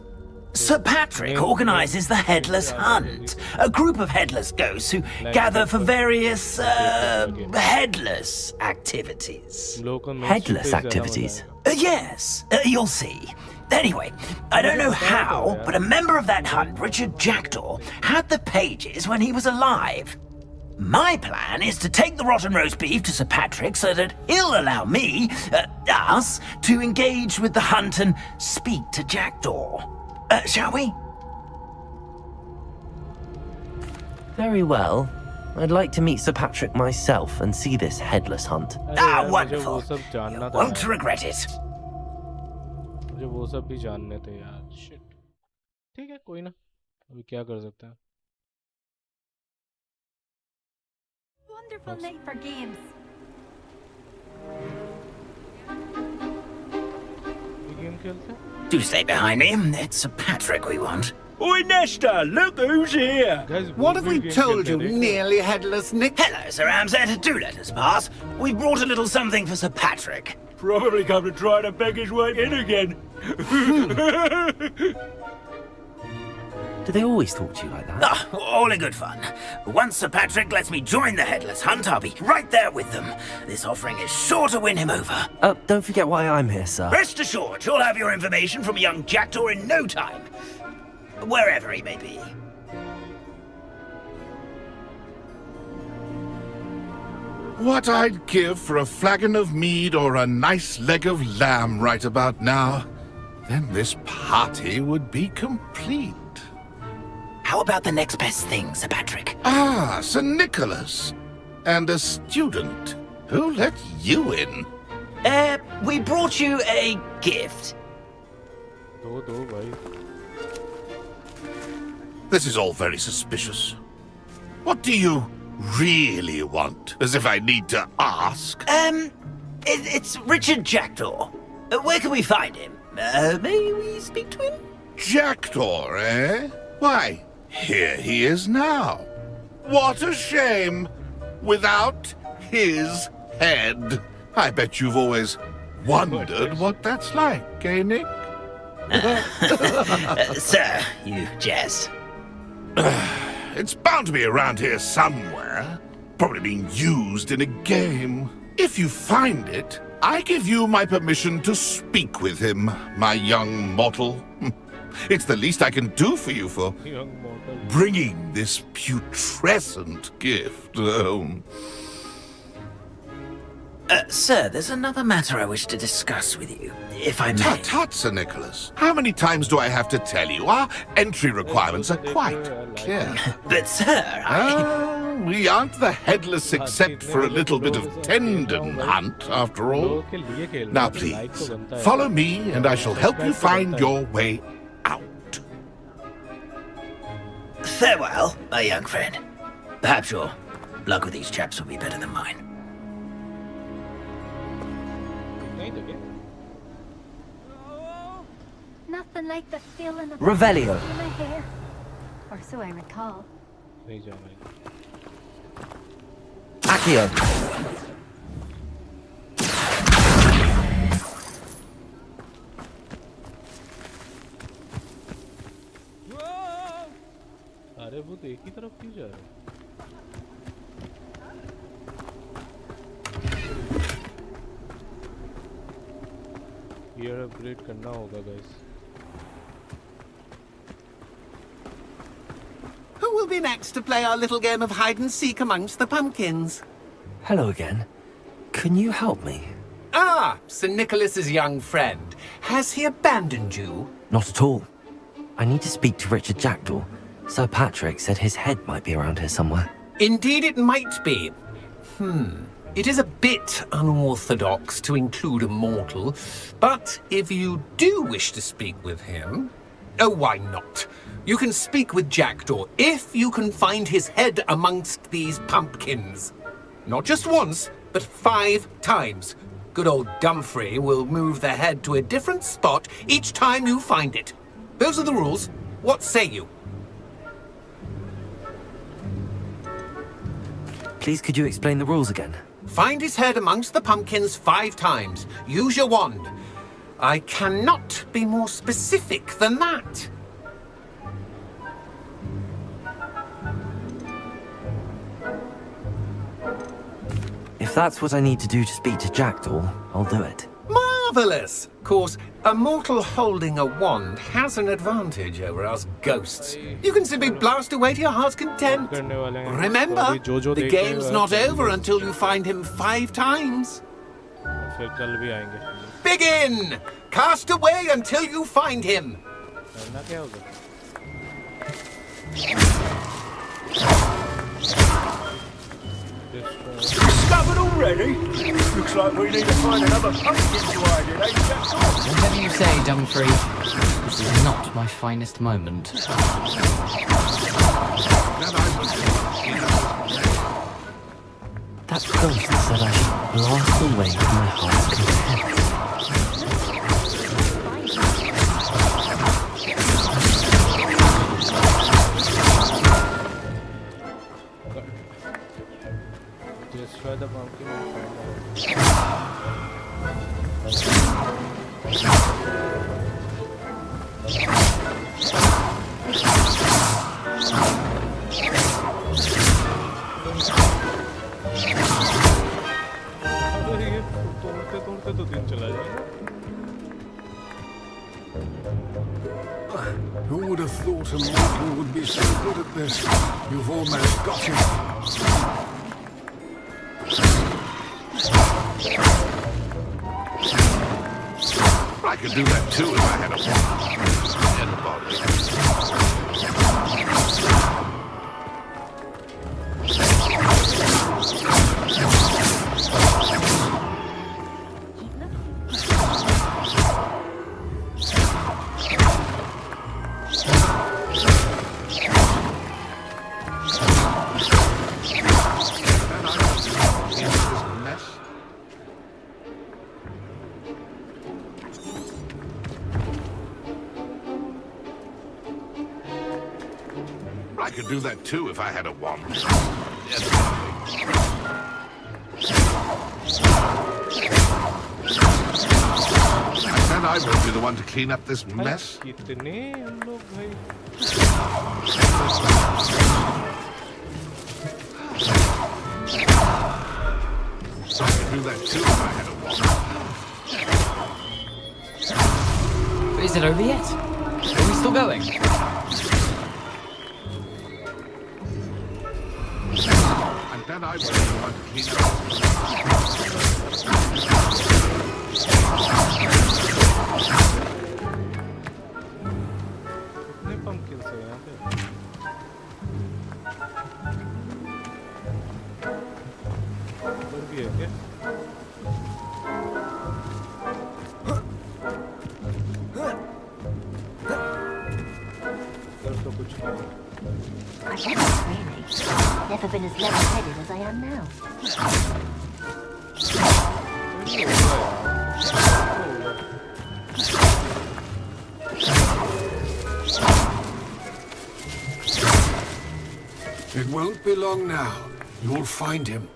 Sir Patrick organizes the Headless Hunt, a group of headless ghosts who gather for various, headless activities. Headless activities? Yes, you'll see. Anyway, I don't know how, but a member of that hunt, Richard Jackdaw, had the pages when he was alive. My plan is to take the rotten roast beef to Sir Patrick so that he'll allow me, us, to engage with the hunt and speak to Jackdaw. Shall we? Very well. I'd like to meet Sir Patrick myself and see this headless hunt. Ah, wonderful. Won't regret it. मुझे वो सब भी जानने थे यार. Shit. ठीक है, कोई ना. अभी क्या कर सकते हैं? Wonderful night for games. Game खेलते हैं? Do stay behind me. It's Sir Patrick we want. Oi, Nesta, look who's here. What have we told you, nearly headless Nick? Hello, Sir Ramsed. Do let us pass. We've brought a little something for Sir Patrick. Probably come to try to beg his way in again. Do they always talk to you like that? Ah, all in good fun. Once Sir Patrick lets me join the Headless Hunt, I'll be right there with them. This offering is sure to win him over. Don't forget why I'm here, sir. Rest assured, you'll have your information from young Jackdaw in no time. Wherever he may be. What I'd give for a flagon of mead or a nice leg of lamb right about now. Then this party would be complete. How about the next best thing, Sir Patrick? Ah, Sir Nicholas. And a student. Who let you in? We brought you a gift. This is all very suspicious. What do you really want? As if I need to ask. It's Richard Jackdaw. Where can we find him? May we speak to him? Jackdaw, eh? Why, here he is now. What a shame. Without his head. I bet you've always wondered what that's like, eh, Nick? Sir, you jest. It's bound to be around here somewhere. Probably being used in a game. If you find it, I give you my permission to speak with him, my young mortal. It's the least I can do for you for bringing this putrescent gift home. Sir, there's another matter I wish to discuss with you, if I may. Tut, Sir Nicholas. How many times do I have to tell you? Our entry requirements are quite clear. But, sir, we aren't the headless except for a little bit of tendon hunt, after all. Now, please, follow me and I shall help you find your way out. Farewell, my young friend. Perhaps your luck with these chaps will be better than mine. Nothing like the feeling of Revelio. in my hair. Or so I recall. Accio. अरे वो तो एक ही तरफ क्यों जा रहा है? Gear upgrade करना होगा guys. Who will be next to play our little game of hide and seek amongst the pumpkins? Hello again. Can you help me? Ah, Sir Nicholas's young friend. Has he abandoned you? Not at all. I need to speak to Richard Jackdaw. Sir Patrick said his head might be around here somewhere. Indeed it might be. It is a bit unorthodox to include a mortal, but if you do wish to speak with him... Oh, why not? You can speak with Jackdaw if you can find his head amongst these pumpkins. Not just once, but 5 times. Good old Dumfrey will move the head to a different spot each time you find it. Those are the rules. What say you? Please, could you explain the rules again? Find his head amongst the pumpkins 5 times. Use your wand. I cannot be more specific than that. If that's what I need to do to speak to Jackdaw, I'll do it. Marvellous! Of course, a mortal holding a wand has an advantage over us ghosts. You can simply blast away to your heart's content. Remember, the game's not over until you find him 5 times. Begin! Cast away until you find him. Discovered already? Looks like we need to find another pumpkin to hide in, eh, Jackdaw? Whatever you say, Dumfrey. This is not my finest moment. That ghost said I should blast away to my heart's content. Destroy the pumpkin and find तोड़ते तो दिन चला जाएगा. Who would have thought a mortal would be so good at this? You've almost got him. I could do that too if I had a wand and a body. I could do that too if I had a wand. And I won't be the one to clean up this mess. कितने हम लोग भाई. I could do that too if I had a wand. Is it over yet? Are we Still going? And then I went to clean कितने pumpkins हैं यहाँ पे? ऊपर भी है क्या? इधर तो कुछ नहीं। I've never been as level-headed as I am now. It won't be long now. You'll find him.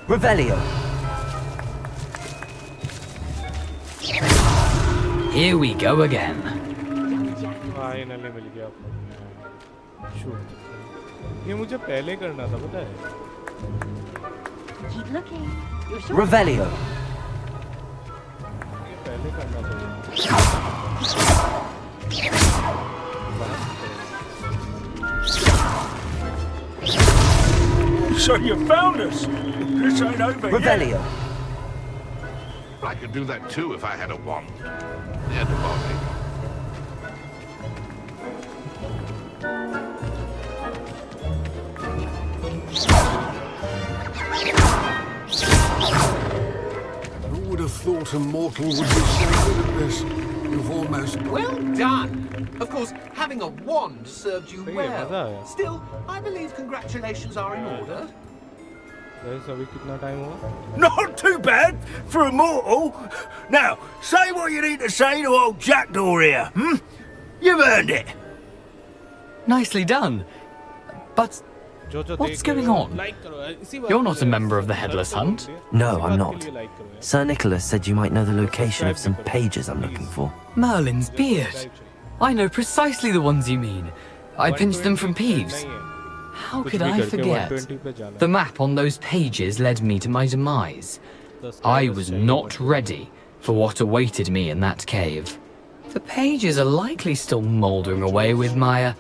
Revelio. Here we go again. Finally मिल गया आपको। शूट। ये मुझे पहले करना था पता है? Keep looking. You're sure? Revelio. ये पहले करना था। So you found us. This ain't over Revelio. I could do that too if I had a wand. Yeah, the body. Who would have thought a mortal would be so good at this? You've almost... Well done! Of course, having a wand served you well. Still, I believe congratulations are in order. अभी कितना time हुआ? Not too bad for a mortal. Now, say what you need to say to old Jackdaw here, hmm? You've earned it. Nicely done. But what's going on? You're not a member of the Headless Hunt. No, I'm not. Sir Nicholas said you might know the location of some pages I'm looking for. Merlin's beard. I know precisely the ones you mean. I pinched them from Peeves. How could I forget? The map on those pages led me to my demise. I was not ready for what awaited me in that cave. The pages are likely still mouldering away with my,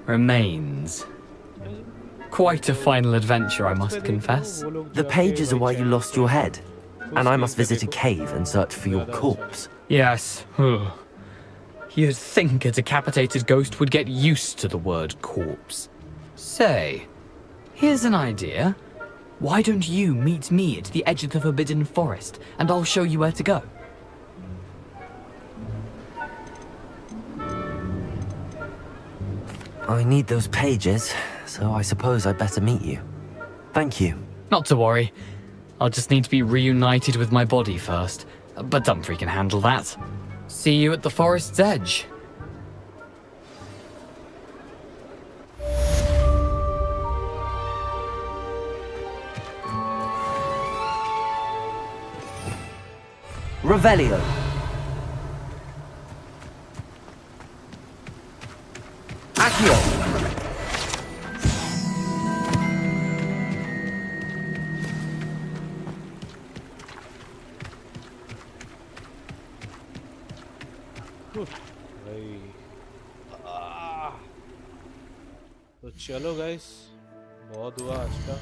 remains. Quite a final adventure, I must confess. The pages are why you lost your head, and I must visit a cave and search for your corpse. Yes. You'd think a decapitated ghost would get used to the word corpse. Say, here's an idea. Why don't you meet me at the edge of the Forbidden Forest, and I'll show you where to go? I need those pages, so I suppose I'd better meet you. Thank you. Not to worry. I'll just need to be reunited with my body first. But Dumfries can handle that. See you at the forest's edge. Revelio. Accio. तो चलो guys, बहुत हुआ आज का।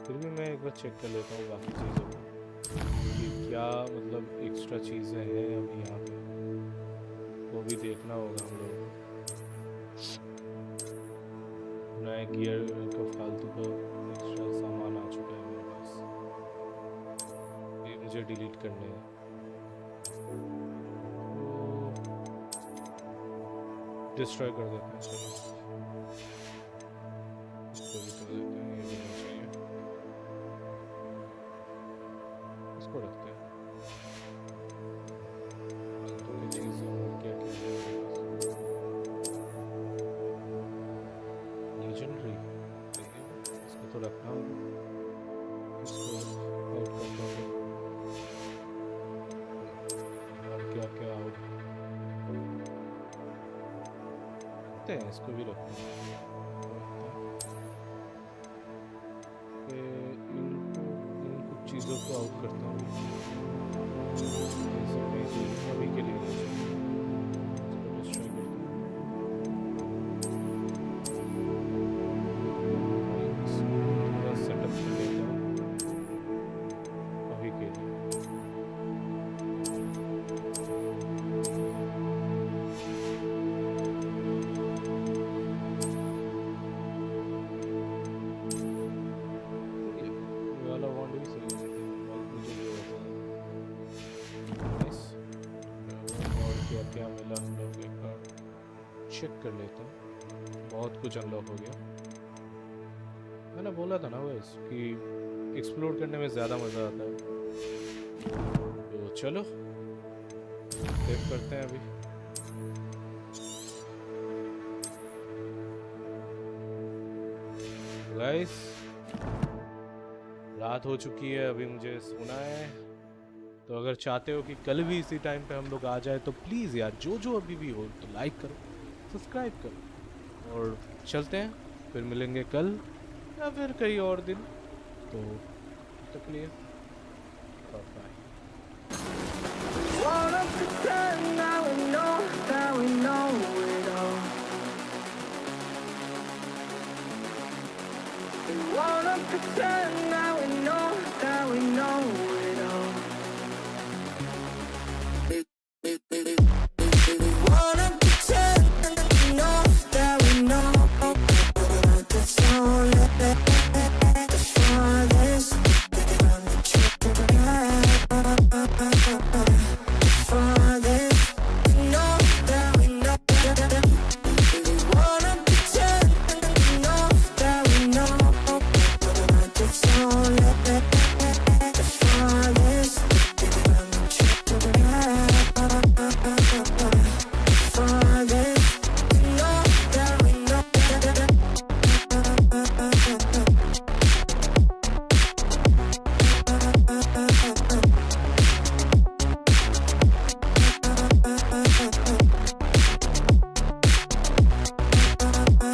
फिर भी मैं एक बार चेक कर लेता हूँ बाकी चीज़ों को कि क्या मतलब एक्स्ट्रा चीज़ें हैं अभी यहाँ पे, वो भी देखना होगा हम लोगों को। नए गियर का फालतू का एक्स्ट्रा सामान आ चुका है मेरे पास, ये मुझे डिलीट करने हैं। डिस्ट्रॉय कर देते हैं, चलो इसको भी कर देते हैं, ये भी नहीं चाहिए, इसको रखते हैं। फालतू की चीज़ें और क्या क्या है लेजेंडरी, इसको तो रखना होगा, इसको आउट करते हैं। और क्या क्या आउट करते हैं, इसको भी रखते हैं। इन कुछ चीज़ों को आउट करता हूँ, ये सब नहीं चाहिए अभी के लिए। चेक कर लेता हूँ। बहुत कुछ अनलॉक हो गया। मैंने बोला था ना बस कि एक्सप्लोर करने में ज़्यादा मज़ा आता है। तो चलो सेव करते हैं अभी। गाइस रात हो चुकी है, अभी मुझे सोना है। तो अगर चाहते हो कि कल भी इसी टाइम पे हम लोग आ जाए तो प्लीज़ यार जो अभी भी हो तो लाइक करो, सब्सक्राइब करो और चलते हैं। फिर मिलेंगे कल या फिर कई और दिन। तो तक लिए bye. Wanna pretend now we know it all. We wanna pretend now